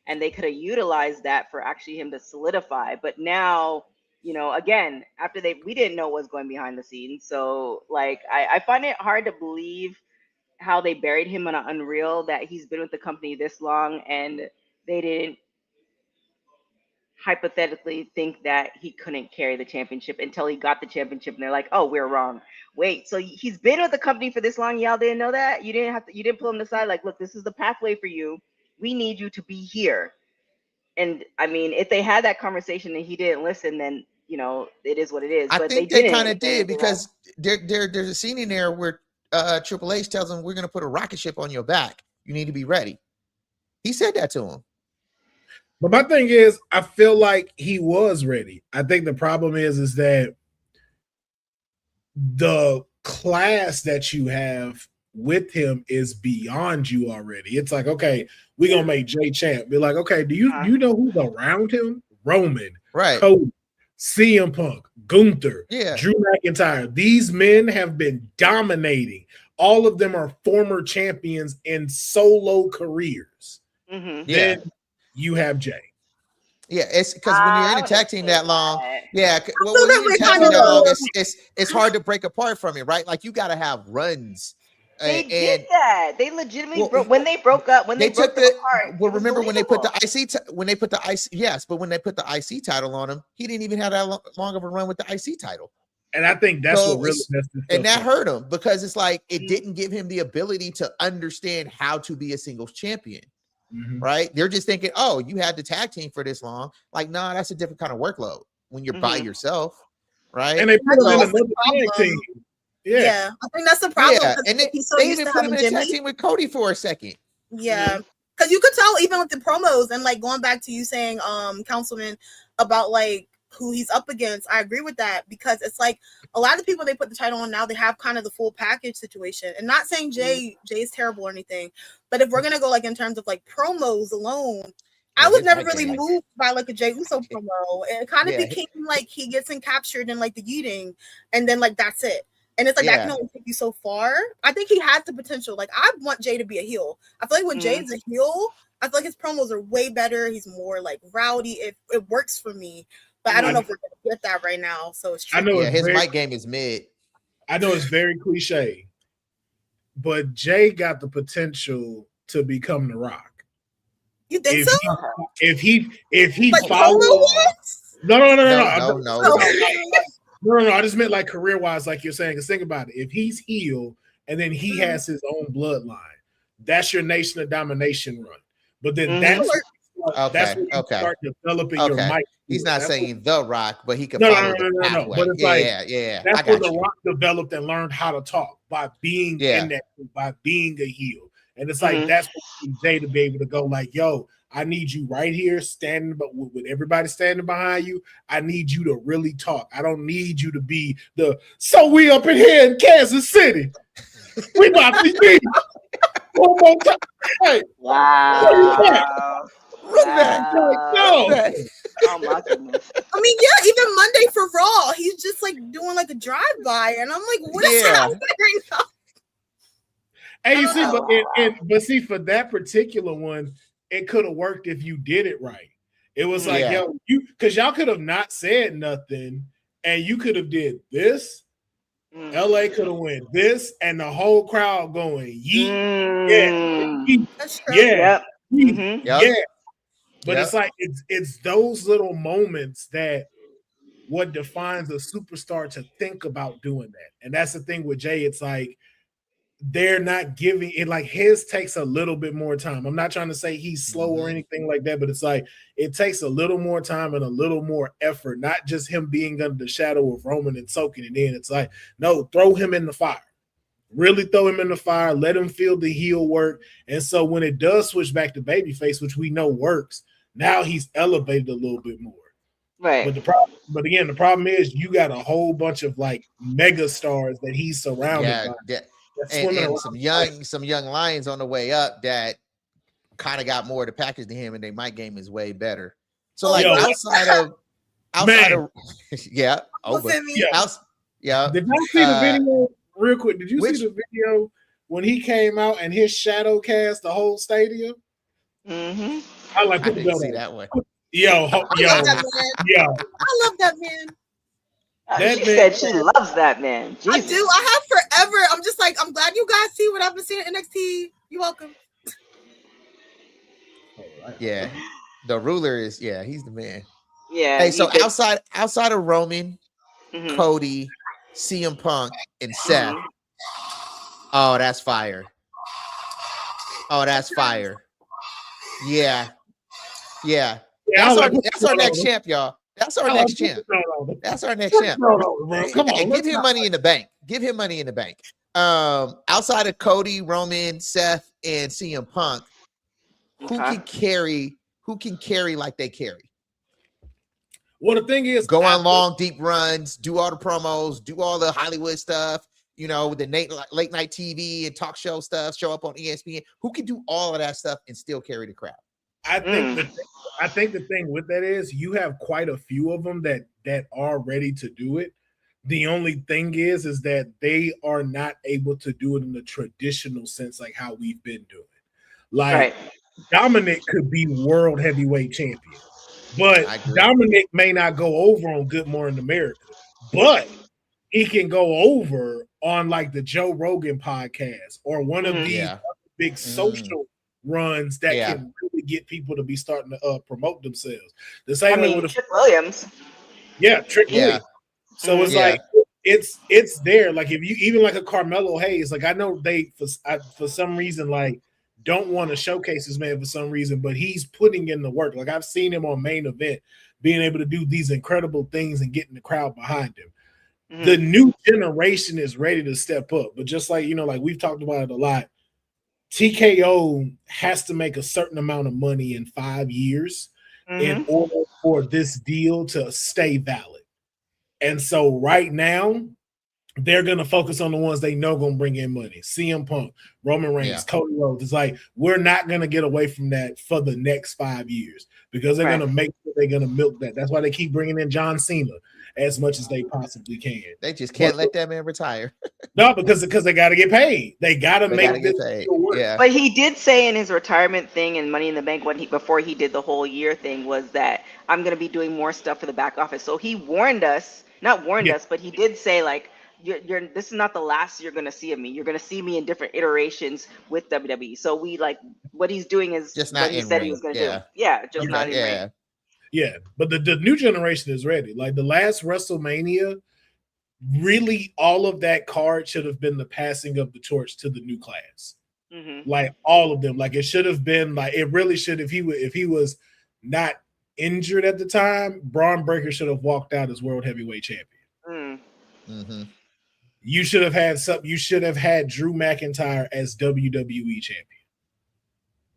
C: and they could have utilized that for actually him to solidify. But now, again, after we didn't know what was going behind the scenes. So like, I find it hard to believe how they buried him on Unreal, that he's been with the company this long and they didn't hypothetically think that he couldn't carry the championship until he got the championship, and they're like, oh, we're wrong. Wait, so he's been with the company for this long, y'all didn't know that? You didn't pull him aside like, look, this is the pathway for you, we need you to be here. And I mean, if they had that conversation and he didn't listen, then it is what it is.
D: But I think they kind of did, because there's a scene in there where Triple H tells him, we're going to put a rocket ship on your back, you need to be ready. He said that to him.
F: But my thing is, I feel like he was ready. I think the problem is that the class that you have with him is beyond you already. It's like, okay, we're going to make Jay champ. Be like, okay, do you know who's around him? Roman,
D: right?
F: Cody, CM Punk, Gunther,
D: yeah,
F: Drew McIntyre. These men have been dominating. All of them are former champions in solo careers. Then you have Jay.
D: Yeah, it's because when you're in a tag team that long, when you're in a tag team that long, it's hard to break apart from it, right? Like, you got to have runs.
C: They did that. They legitimately broke when they broke up. When they broke them apart.
D: Well, remember when they put the IC? When they put the IC title on him, he didn't even have that long of a run with the IC title.
F: And I think that's what really
D: and that hurt him because it's like it didn't give him the ability to understand how to be a singles champion. Right? They're just thinking, oh, you had the tag team for this long. Like, nah, that's a different kind of workload when you're by yourself, right?
F: And they put him in another tag team.
E: Yeah, I think that's the problem.
D: Yeah, and they even put him in a tag team with Cody for a second.
E: Yeah, because you could tell even with the promos and like going back to you saying, Councilman, about like who he's up against. I agree with that because it's like a lot of the people they put the title on now, they have kind of the full package situation. And not saying Jay is terrible or anything, but if we're gonna go like in terms of like promos alone, I was never really moved by like a Jey Uso promo. It kind of became like he gets captured in like the yeeting, and then like that's it. And it's like that can only take you so far. I think he has the potential. Like I want Jay to be a heel. I feel like when Jay's a heel, I feel like his promos are way better. He's more like rowdy. It works for me. But I don't know if we're gonna get that right now. So it's true.
F: I know
D: his mic game is mid.
F: I know it's very cliche, but Jay got the potential to become The Rock.
E: You think so?
F: If he
E: like
F: follows, no. I just meant like career wise, like you're saying. Because think about it. If he's heel and then he has his own bloodline, that's your Nation of Domination run. But then that's when you start developing your mic.
D: He's not saying The Rock, but he can
F: follow
D: the pathway.
F: But it's that's when The Rock developed and learned how to talk by being in that, by being a heel. And it's like that's what Jay to be able to go like, yo, I need you right here standing, but with everybody standing behind you, I need you to really talk. I don't need you to be so we up in here in Kansas City. We about to be one more time. Hey,
C: wow.
F: What's that? No.
C: Oh my goodness.
E: I mean, yeah, even Monday for Raw, he's just like doing like a drive-by, and I'm like, what is happening right now?
F: Hey, you see, but see, for that particular one, it could have worked if you did it right. It was like, yo, because y'all could have not said nothing, and you could have did this. LA could have went this, and the whole crowd going, yeet.
E: That's true.
F: Yeah. But it's like it's those little moments that what defines a superstar to think about doing that. And that's the thing with Jay. It's like they're not giving it, like his takes a little bit more time. I'm not trying to say he's slow or anything like that, but it's like it takes a little more time and a little more effort, not just him being under the shadow of Roman and soaking it in. It's like, no, throw him in the fire. Really throw him in the fire, let him feel the heel work. And so when it does switch back to babyface, which we know works, now he's elevated a little bit more.
C: Right.
F: But again, the problem is you got a whole bunch of like mega stars that he's surrounded by.
D: And some young lions on the way up that kind of got more of the package than him, and their mic game is way better. So like outside of Did
F: you see the video real quick? Did you see the video when he came out and his shadow cast the whole stadium? I didn't see that one. Yo.
E: I love that man.
C: She said she loves that man. Jesus.
E: I do. I have forever. I'm just like, I'm glad you guys see what I've been seeing at NXT. You're welcome.
D: Yeah. The ruler is, he's the man.
C: Yeah.
D: Hey, so outside of Roman, Cody, CM Punk, and Seth. Oh, that's fire. Yeah. That's our next champ, y'all. That's our next champ. Come on, and give him money in the bank. Outside of Cody, Roman, Seth, and CM Punk, who can carry like they carry?
F: Well, the thing is,
D: go on long, deep runs, do all the promos, do all the Hollywood stuff, with the late night TV and talk show stuff, show up on ESPN. Who can do all of that stuff and still carry the crowd?
F: I think the thing with that is you have quite a few of them that are ready to do it. The only thing is that they are not able to do it in the traditional sense, like how we've been doing it. Like Dominic could be world heavyweight champion, but Dominic may not go over on Good Morning America, but he can go over on like the Joe Rogan podcast or one of these big social runs that can really get people to be starting to promote themselves. The same way with
C: Trick Williams.
F: Trick Williams. So it's like it's there. Like if you even like a Carmelo Hayes, like I know they for some reason like don't want to showcase this man for some reason, but he's putting in the work. Like I've seen him on Main Event being able to do these incredible things and getting the crowd behind him. Mm-hmm. The new generation is ready to step up, but just like like we've talked about it a lot, TKO has to make a certain amount of money in 5 years in order for this deal to stay valid. And so right now, they're going to focus on the ones they know going to bring in money. CM Punk, Roman Reigns, Cody Rhodes. It's like, we're not going to get away from that for the next 5 years because they're going to make sure they're going to milk that. That's why they keep bringing in John Cena as much as they possibly can.
D: They just can't let that man retire.
F: No, because they got to get paid. They got to make this work.
C: Yeah. But he did say in his retirement thing and Money in the Bank before he did the whole year thing was that I'm going to be doing more stuff for the back office. So he warned us, not warned us, but he did say like, You're this is not the last you're gonna see of me. You're gonna see me in different iterations with WWE. So we like what he's doing is
D: just not
C: what he said he was gonna do. Yeah, just not in ring.
F: Yeah, but the new generation is ready. Like the last WrestleMania, really all of that card should have been the passing of the torch to the new class. Like all of them. Like it should have been like it really should if he was not injured at the time, Braun Breaker should have walked out as world heavyweight champion. You should have had You should have had Drew McIntyre as WWE champion.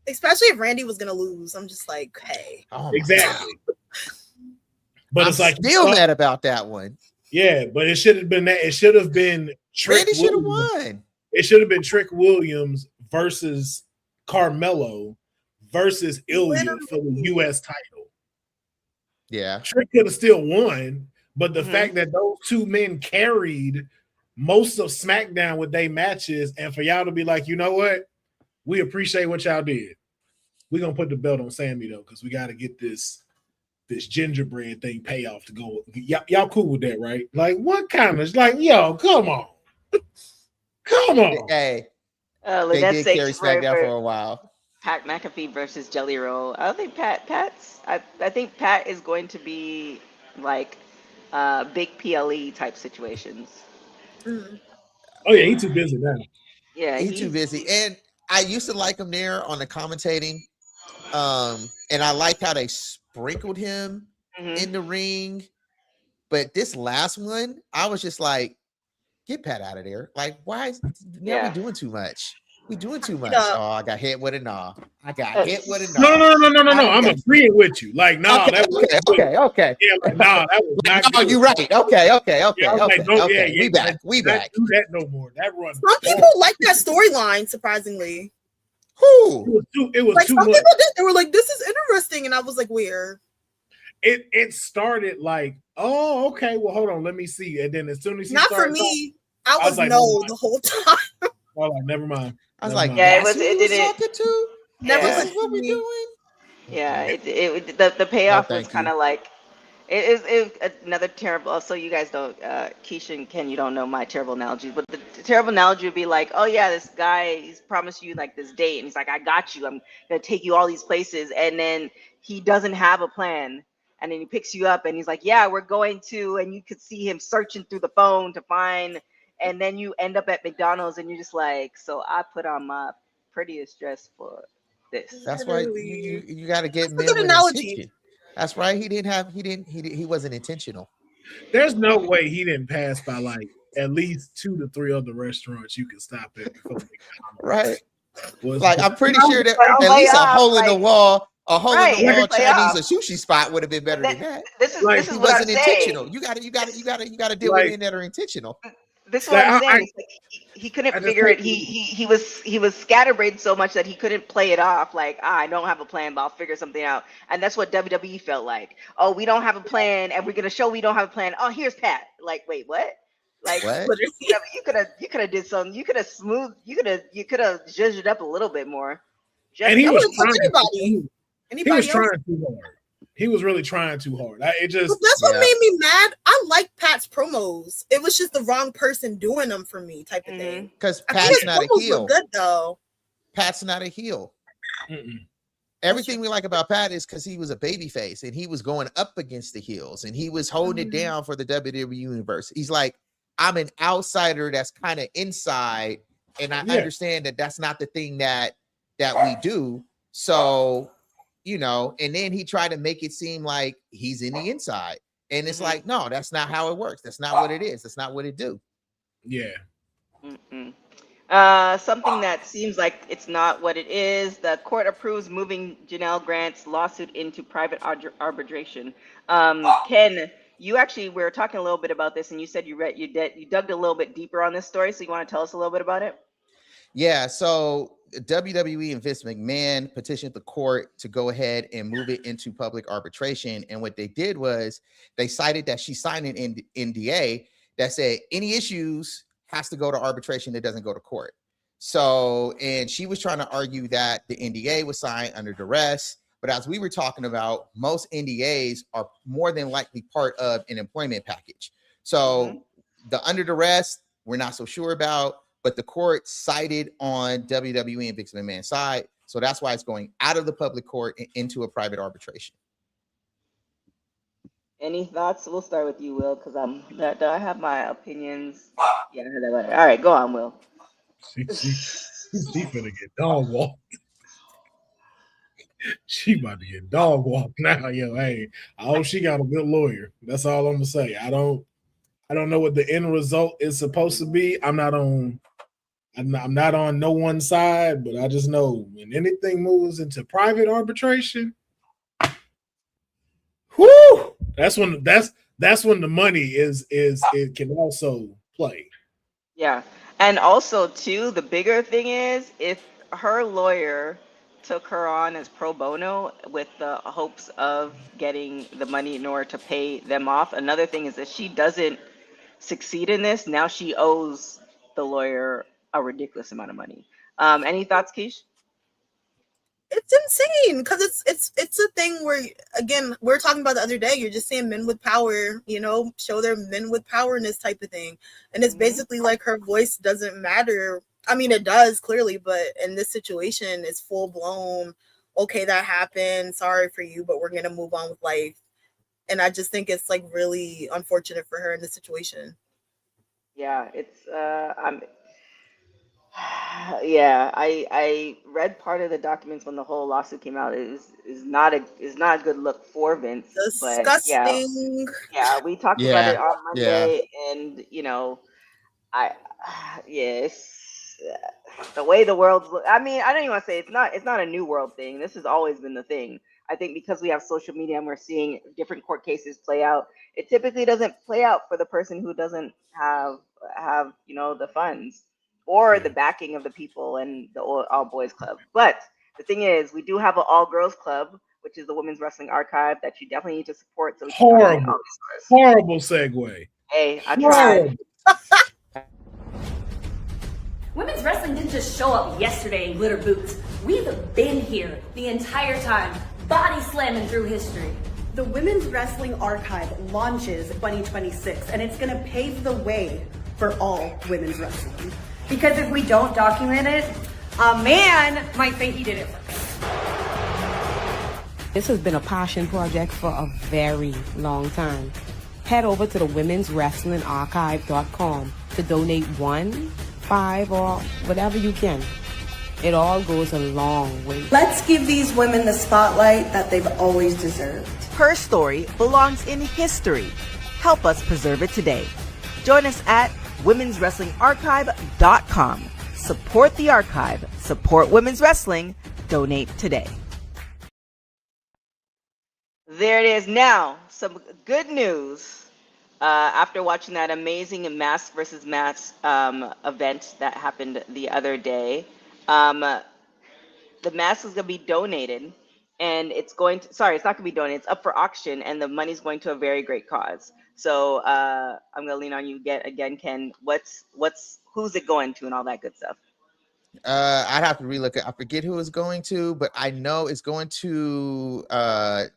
E: Especially if Randy was gonna lose. I'm just like, hey.
F: Exactly. But it's like
D: still mad about that one.
F: Yeah, but it should have been that. It should have been
D: Randy should have won.
F: It should have been Trick Williams versus Carmelo versus Aalyah for the U.S. title.
D: Yeah,
F: Trick could have still won, but the fact that those two men carried most of SmackDown with their matches, and for y'all to be like, you know what, we appreciate what y'all did. We're gonna put the belt on Sammy though, because we got to get this gingerbread thing payoff to go. Y'all cool with that, right? Like, what kind of like, yo, come on.
D: Hey, they did carry SmackDown for a while.
C: Pat McAfee versus Jelly Roll. I don't think I think Pat is going to be like big PLE type situations.
F: Oh yeah, he's too busy now.
C: Yeah,
D: he's too busy. And I used to like him there on the commentating. And I liked how they sprinkled him in the ring. But this last one, I was just like, get Pat out of there. Like, why is we doing too much? We doing too much. Oh, I got hit with a gnaw.
F: No. I'm agreeing with you. Like, no,
D: okay.
F: Yeah, like, no, that was not
D: good. You're right. Okay. We back.
F: Do that no more. That run.
E: Some people like that storyline, surprisingly.
F: Who? It was
E: like
F: too
E: some
F: much.
E: people did. They were like, this is interesting. And I was like, weird.
F: It started like, oh, okay, well, hold on, let me see. And then as soon as he
E: not
F: started
E: for me, I was like, no the whole time.
F: Oh, like, never mind.
D: I was like,
C: yeah, it didn't.
D: This is what we're doing.
C: Yeah, the payoff was kind of like it is another terrible. So you guys don't, Keisha and Ken, you don't know my terrible analogies, but the terrible analogy would be like, oh yeah, this guy, he's promised you like this date, and he's like, I got you, I'm gonna take you all these places, and then he doesn't have a plan, and then he picks you up, and he's like, yeah, we're going to, and you could see him searching through the phone to find. And then you end up at McDonald's and you're just like, so I put on my prettiest dress for this.
D: That's why you got to get men
E: good
D: with
E: analogy.
D: intention. That's right. He wasn't intentional.
F: There's no way he didn't pass by like at least 2 to 3 other restaurants you can stop at.
D: Right. Like I'm pretty sure that at least a hole in the wall. A hole in the wall Chinese or sushi spot would have been better than that.
C: This is
D: he wasn't intentional. You got to deal with men that are intentional.
C: This is what I'm saying. Like, he couldn't figure it. He was scatterbrained so much that he couldn't play it off. Like, I don't have a plan, but I'll figure something out. And that's what WWE felt like. Oh, we don't have a plan, and we're gonna show we don't have a plan. Oh, here's Pat. Like, wait, what? Like,
D: what?
C: You could have did something. You could have you could have zhuzhed it up a little bit more.
F: And he was
E: trying.
F: He was trying too hard. He was really trying too hard. But
E: that's what made me mad. I like Pat's promos. It was just the wrong person doing them for me, type of thing.
D: Because Pat's not a heel.
E: Good though.
D: Pat's not a heel. Everything we like about Pat is because he was a babyface and he was going up against the heels and he was holding it down for the WWE universe. He's like I'm an outsider that's kind of inside, and I understand that that's not the thing that we do. So, you know, and then he tried to make it seem like he's in the inside. And it's like, no, that's not how it works. That's not what it is. That's not what it do.
F: Yeah.
C: Something that seems like it's not what it is. The court approves moving Janel Grant's lawsuit into private arbitration. Ken, you actually, we were talking a little bit about this, and you said you dug a little bit deeper on this story. So you want to tell us a little bit about it?
D: Yeah. So WWE and Vince McMahon petitioned the court to go ahead and move it into public arbitration. And what they did was they cited that she signed an NDA that said any issues has to go to arbitration. It doesn't go to court. So, and she was trying to argue that the NDA was signed under duress. But as we were talking about, most NDAs are more than likely part of an employment package. So the under duress, we're not so sure about, but the court sided on WWE and Vince McMahon's side. So that's why it's going out of the public court and into a private arbitration. Any thoughts? We'll start with you, Will, because I have my opinions. Yeah, I heard that later. All right, go on, Will.
F: She's finna get dog walked. She about to get dog walked now, yo. Hey, I hope she got a good lawyer. That's all I'm gonna say. I don't know what the end result is supposed to be. I'm not on no one side, but I just know when anything moves into private arbitration, whoo, that's when the money is it can also play.
C: Yeah. And also too, the bigger thing is if her lawyer took her on as pro bono with the hopes of getting the money in order to pay them off. Another thing is that she doesn't succeed in this. Now she owes the lawyer a ridiculous amount of money. Any thoughts, Keish?
E: It's insane because it's a thing where, again, we were talking about the other day, you're just saying men with power, you know, show their men with power in this type of thing. And it's basically like her voice doesn't matter. I mean, it does clearly, but in this situation, it's full blown. Okay, that happened. Sorry for you, but we're going to move on with life. And I just think it's like really unfortunate for her in this situation.
C: Yeah, it's yeah, I read part of the documents when the whole lawsuit came out. It is not a good look for Vince.
E: Disgusting.
C: But yeah, we talked about it on Monday, and you know, it's the way the world's. I mean, I don't even want to say it's not a new world thing. This has always been the thing. I think because we have social media and we're seeing different court cases play out, it typically doesn't play out for the person who doesn't have you know the funds or the backing of the people and the all boys club. But the thing is, we do have an all girls club, which is the Women's Wrestling Archive that you definitely need to support. So we can
F: horrible segue.
C: Hey, I tried.
G: Women's wrestling didn't just show up yesterday in glitter boots. We've been here the entire time, body slamming through history.
H: The Women's Wrestling Archive launches 2026, and it's going to pave the way for all women's wrestling.
G: Because if we don't document it, a man might think he did it first.
I: This has been a passion project for a very long time. Head over to the womenswrestlingarchive.com to donate 1, 5, or whatever you can. It all goes a long way.
H: Let's give these women the spotlight that they've always deserved.
J: Her story belongs in history. Help us preserve it today. Join us at womenswrestlingarchive.com. Support the archive. Support women's wrestling. Donate today.
C: There it is. Now, some good news. After watching that amazing mask versus mask event that happened the other day, the mask is going to be donated, and it's not going to be donated. It's up for auction, and the money's going to a very great cause. So I'm going to lean on you again, Ken. Who's it going to and all that good stuff?
D: I'd have to relook it. I forget who it's going to, but I know it's going to a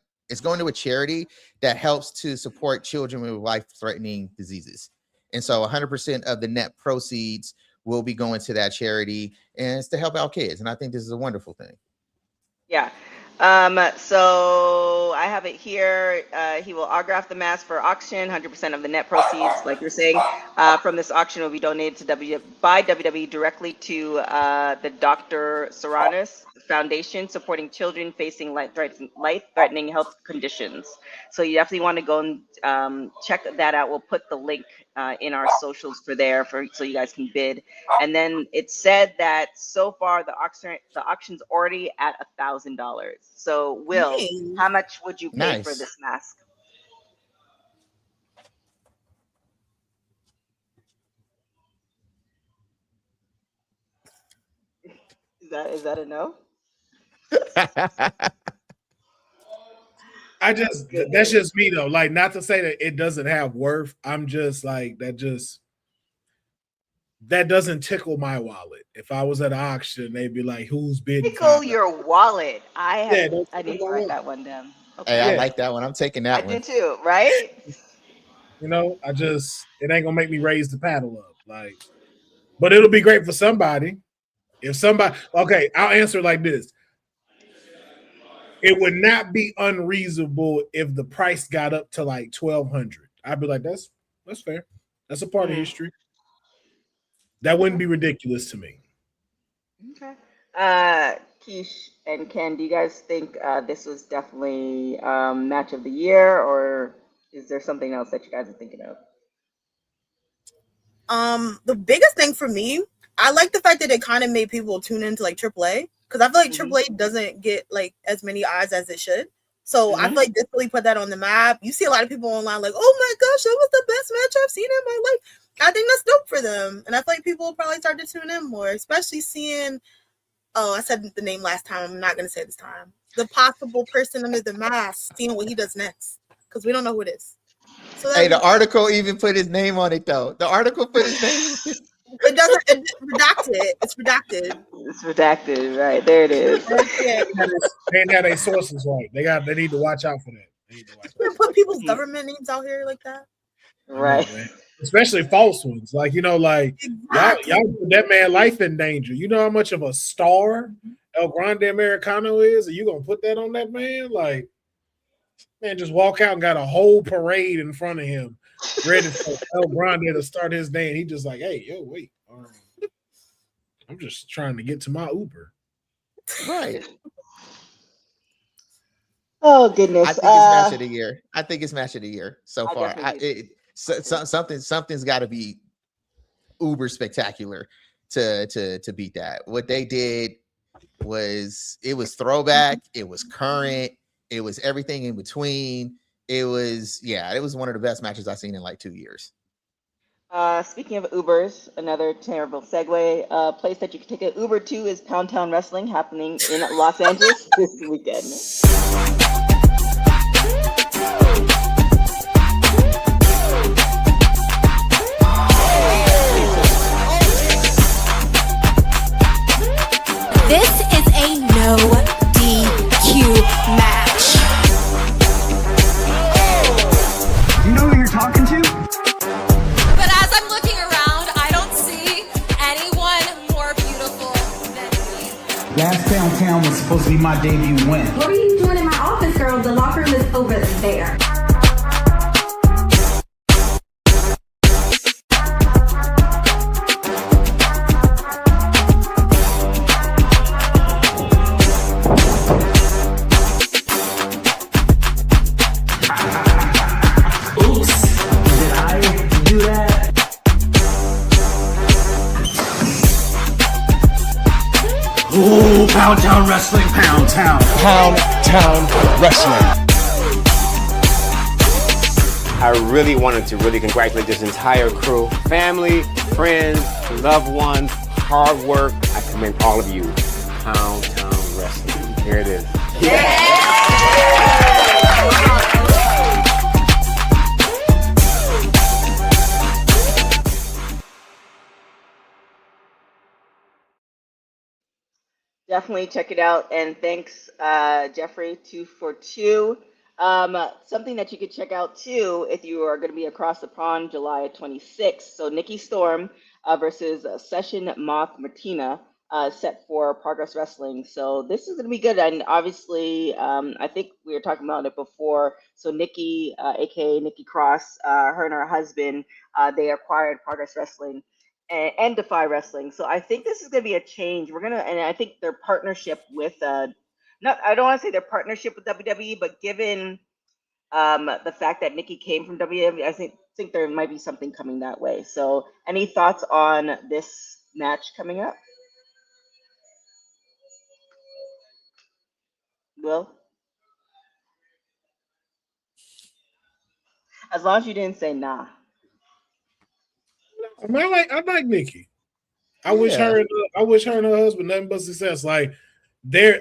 D: charity that helps to support children with life-threatening diseases. And so 100% of the net proceeds will be going to that charity, and it's to help out kids. And I think this is a wonderful thing.
C: Yeah. So I have it here. He will autograph the mask for auction. 100% of the net proceeds, like you're saying, from this auction will be donated to by WWE directly to the Dr. Soranis Foundation, supporting children facing life-threatening health conditions. So you definitely want to go and check that out. We'll put the link in our socials so you guys can bid. And then it said that so far the auction's already at $1,000. So Will, how much would you pay for this mask? Is that a no?
F: That's just me though. Like, not to say that it doesn't have worth. I'm just like, that doesn't tickle my wallet. If I was at an auction, they'd be like, who's bidding?
C: Tickle your wallet. I need to write that one down.
D: Okay. Hey, I like that one. I'm taking that one.
C: I do too, right?
F: You know, it ain't gonna make me raise the paddle up. Like, but it'll be great for somebody. Okay, I'll answer like this. It would not be unreasonable if the price got up to like $1,200. I'd be like, that's fair. That's a part of history. That wouldn't be ridiculous to me.
C: Okay. Keish and Ken, do you guys think this was definitely match of the year, or is there something else that you guys are thinking of?
E: The biggest thing for me, I like the fact that it kind of made people tune into like AAA, because I feel like AAA doesn't get like as many eyes as it should. So I feel like this really put that on the map. You see a lot of people online like, oh my gosh, that was the best match I've seen in my life. I think that's dope for them. And I feel like people will probably start to tune in more, especially seeing, I said the name last time, I'm not going to say it this time, the possible person under the mask, seeing what he does next, because we don't know who it is. So
D: hey, the article even put his name on it, though. The article put his name.
E: It doesn't. It's redacted. It's redacted.
C: It's redacted. Right there, it is.
F: They ain't got their sources right. They need to watch out for that. They need to watch out.
E: Put people's government names out here like that.
C: Right.
F: Especially false ones. Like, you know, like y'all put that man life in danger. You know how much of a star El Grande Americano is? Are you gonna put that on that man? Like, man, just walk out and got a whole parade in front of him, ready for El Grande to start his day, and he just like, hey, yo, wait, I'm just trying to get to my Uber.
D: Right.
C: Oh goodness.
D: I think it's match of the year. I think it's match of the year so far. Something's got to be uber spectacular to beat that. What they did was throwback. It was current. It was everything in between. It was one of the best matches I've seen in like 2 years.
C: Speaking of Ubers, another terrible segue. Place that you can take an Uber to is Pound Town Wrestling, happening in Los Angeles this weekend.
K: This is a no DQ match.
L: You know who you're talking to?
K: But as I'm looking around, I don't see anyone more beautiful than me.
L: Last Downtown was supposed to be my debut win.
G: What are you doing in my office, girl? The locker room is over there.
L: Ooh, Pound Town Wrestling, Pound Town Wrestling.
M: I really wanted to congratulate this entire crew, family, friends, loved ones, hard work. I commend all of you. Pound Town Wrestling. Here it is.
C: Definitely check it out, and thanks, Jeffrey, 242. Something that you could check out too if you are going to be across the pond July 26th. So Nikki Storm versus Session Moth Martina. set for Progress Wrestling. So this is going to be good. And obviously, I think we were talking about it before. So Nikki, aka Nikki Cross, her and her husband, they acquired Progress Wrestling and Defy Wrestling. So I think this is going to be a change. And I think their partnership with, I don't want to say their partnership with WWE, but given the fact that Nikki came from WWE, I think there might be something coming that way. So any thoughts on this match coming up? Will? As long as you didn't say nah.
F: I mean, I like Nikki. I wish her and her husband nothing but success. Like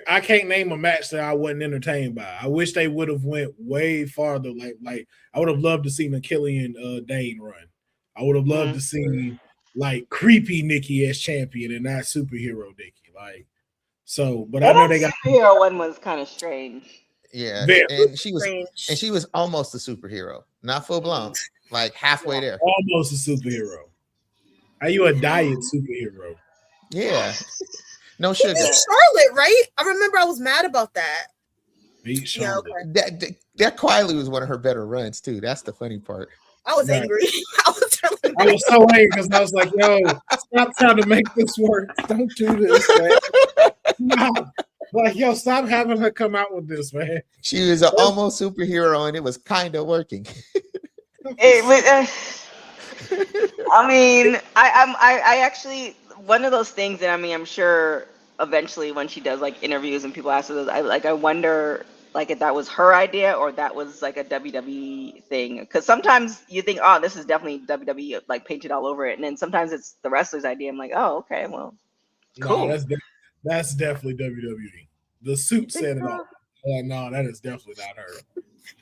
F: I can't name a match that I wasn't entertained by. I wish they would have went way farther. Like I would have loved to see Achilles Dane run. I would have loved to see like creepy Nikki as champion and not superhero Nikki. Like so, but I know they got
C: superhero one was kind of strange.
D: Yeah, and she was almost a superhero, not full blown, like halfway there.
F: Almost a superhero. Are you a diet superhero?
D: Yeah, no sugar.
E: Charlotte, right? I remember I was mad about that.
F: Beat Charlotte.
E: Yeah, okay.
D: That quietly was one of her better runs too. That's the funny part.
E: I was angry.
F: I was so angry because I was like, "Yo, stop trying to make this work. Don't do this, man." Stop. Like, yo, stop having her come out with this, man.
D: She was an almost superhero, and it was kind of working.
C: I mean, I actually, one of those things that, I mean, I'm sure eventually when she does like interviews and people ask her those, I wonder like if that was her idea or that was like a WWE thing. Because sometimes you think, oh, this is definitely WWE like painted all over it, and then sometimes it's the wrestler's idea. I'm like, oh, okay, well, cool.
F: No, that's definitely WWE. The suit said it all. No, that is definitely not her.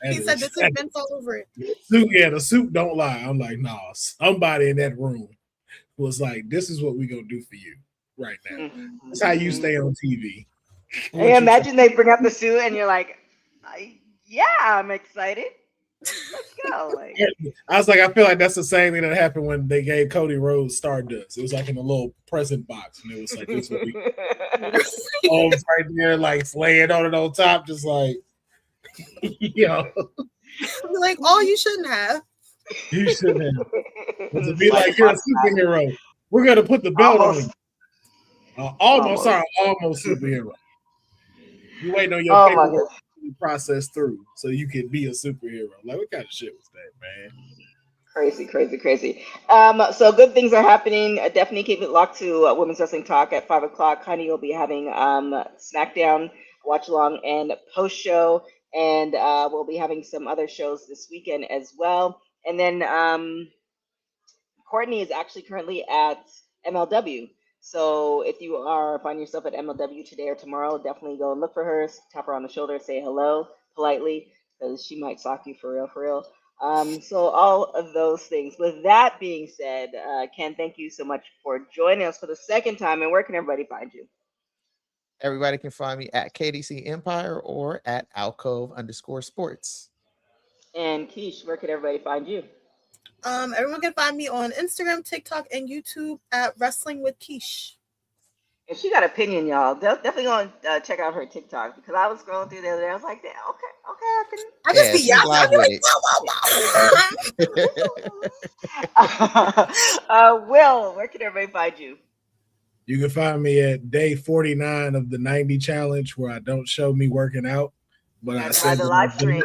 E: He said this has been all over it.
F: The suit don't lie. I'm like, no, somebody in that room was like, this is what we gonna do for you right now. That's how you stay on TV.
C: Hey, imagine they bring up the suit and you're like, yeah, I'm excited. Let's go. Like,
F: I was like, I feel like that's the same thing that happened when they gave Cody Rhodes Stardust. It was like in a little present box, and it was like this would be right there, like laying on it on top, just like yo.
E: Like, oh, you shouldn't have.
F: You shouldn't have. To be like, you're a superhero. We're gonna put the belt on you. Almost superhero. You waiting on your paperwork process through so you can be a superhero. Like, what kind of shit was that, man?
C: Crazy. So good things are happening. Definitely keep it locked to Women's Wrestling Talk at 5 o'clock. Honey will be having SmackDown watch along and post show, and we'll be having some other shows this weekend as well. And then Courtney is actually currently at MLW. So if you find yourself at MLW today or tomorrow, definitely go and look for her, tap her on the shoulder, say hello politely, because she might sock you for real. So all of those things. With that being said, Ken, thank you so much for joining us for the second time. And where can everybody find you?
D: Everybody can find me at KDC Empire or at Alcove_Sports.
C: And Keish, where can everybody find you?
E: Everyone can find me on Instagram, TikTok, and YouTube at Wrestling with Kesh.
C: If she got an opinion, y'all, definitely gonna check out her TikTok, because I was scrolling through the other day. I was like,
E: I just be
C: Will, where can everybody find you?
F: You can find me at day 49 of the 90 challenge, where I don't show me working out, but I say
C: the live stream.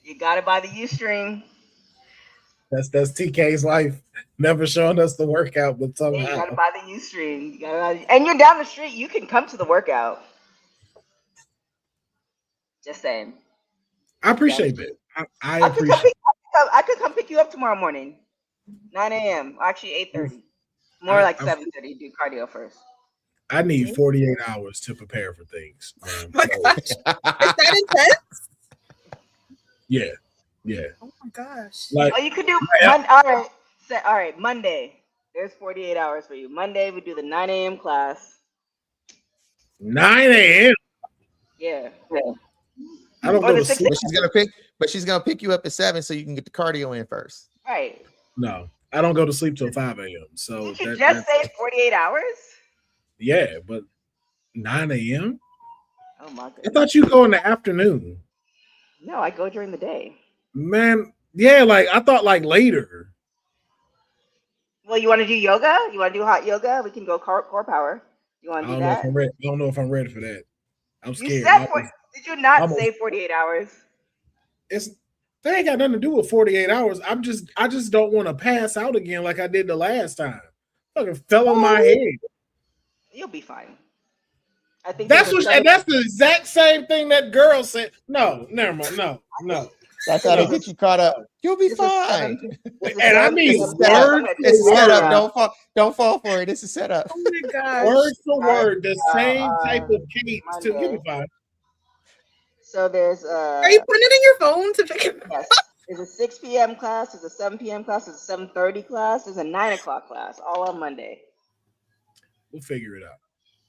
C: You gotta buy the Ustream.
F: That's TK's life. Never showing us the workout, but somehow.
C: You gotta buy the Ustream. And you're down the street. You can come to the workout. Just saying.
F: I appreciate that. I appreciate.
C: I could come pick you up tomorrow morning, 9 a.m. Actually, 8:30. More like 7:30. Do cardio first.
F: I need 48 hours to prepare for things.
E: Oh my gosh. Is that intense?
F: Yeah.
E: Oh my gosh.
F: Like,
C: you could do all right. Monday. There's 48 hours for you. Monday we do the 9 a.m. class.
F: 9 a.m.
C: Yeah.
F: I don't go to sleep.
D: But she's gonna pick you up at 7 so you can get the cardio in first.
C: Right.
F: No, I don't go to sleep till 5 a.m. So
C: you can just say 48 hours.
F: Yeah, but 9 a.m.?
C: Oh my
F: I
C: goodness.
F: thought you go in the afternoon.
C: No, I go during the day.
F: Man, yeah, like I thought like later.
C: Well, you want to do yoga? You want to do hot yoga? We can go core power. You want
F: I
C: to do
F: don't know if
C: that?
F: I'm ready. I don't know if I'm ready for that. I'm
C: You
F: scared.
C: said did you not
F: almost-
C: say 48 hours?
F: That ain't got nothing to do with 48 hours. I just don't want to pass out again like I did the last time. Fucking fell on my head.
C: You'll be fine. I think
F: That's the exact same thing that girl said. No, never mind. No.
D: That's how they get you caught up. You'll be fine.
F: And I mean,
D: it's a setup. Don't fall for it. It's a setup.
E: Oh my gosh.
F: Word for word, the same type of cadence to give me fine.
C: So there's
E: Are you putting it in your phone to pick it?
C: Yes. There's a 6 p.m. class, there's a 7 p.m. class, there's a 7:30 class, there's a 9 o'clock class, all on Monday.
F: We'll figure it out.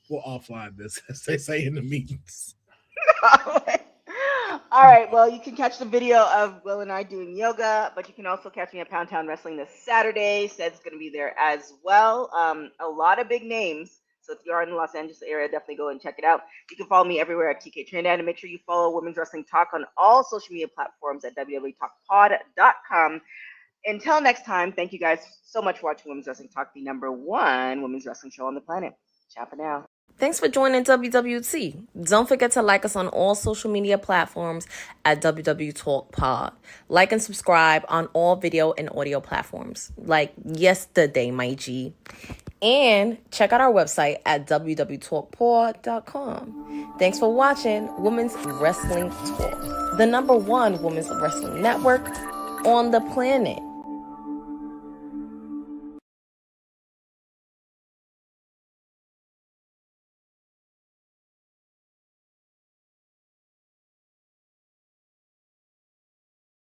F: We'll offline this, as they say in the meetings.
C: All right, well, you can catch the video of Will and I doing yoga, but you can also catch me at Pound Town Wrestling this Saturday. Sed's going to be there as well. A lot of big names. So if you are in the Los Angeles area, definitely go and check it out. You can follow me everywhere at TK Trinidad, and make sure you follow Women's Wrestling Talk on all social media platforms at WWETalkPod.com. Until next time, thank you guys so much for watching Women's Wrestling Talk, the #1 women's wrestling show on the planet. Ciao for now.
B: Thanks for joining WWT. Don't forget to like us on all social media platforms at WW Talk Pod. Like and subscribe on all video and audio platforms, like yesterday, my G. And check out our website at www.talkpod.com. Thanks for watching Women's Wrestling Talk, the #1 women's wrestling network on the planet.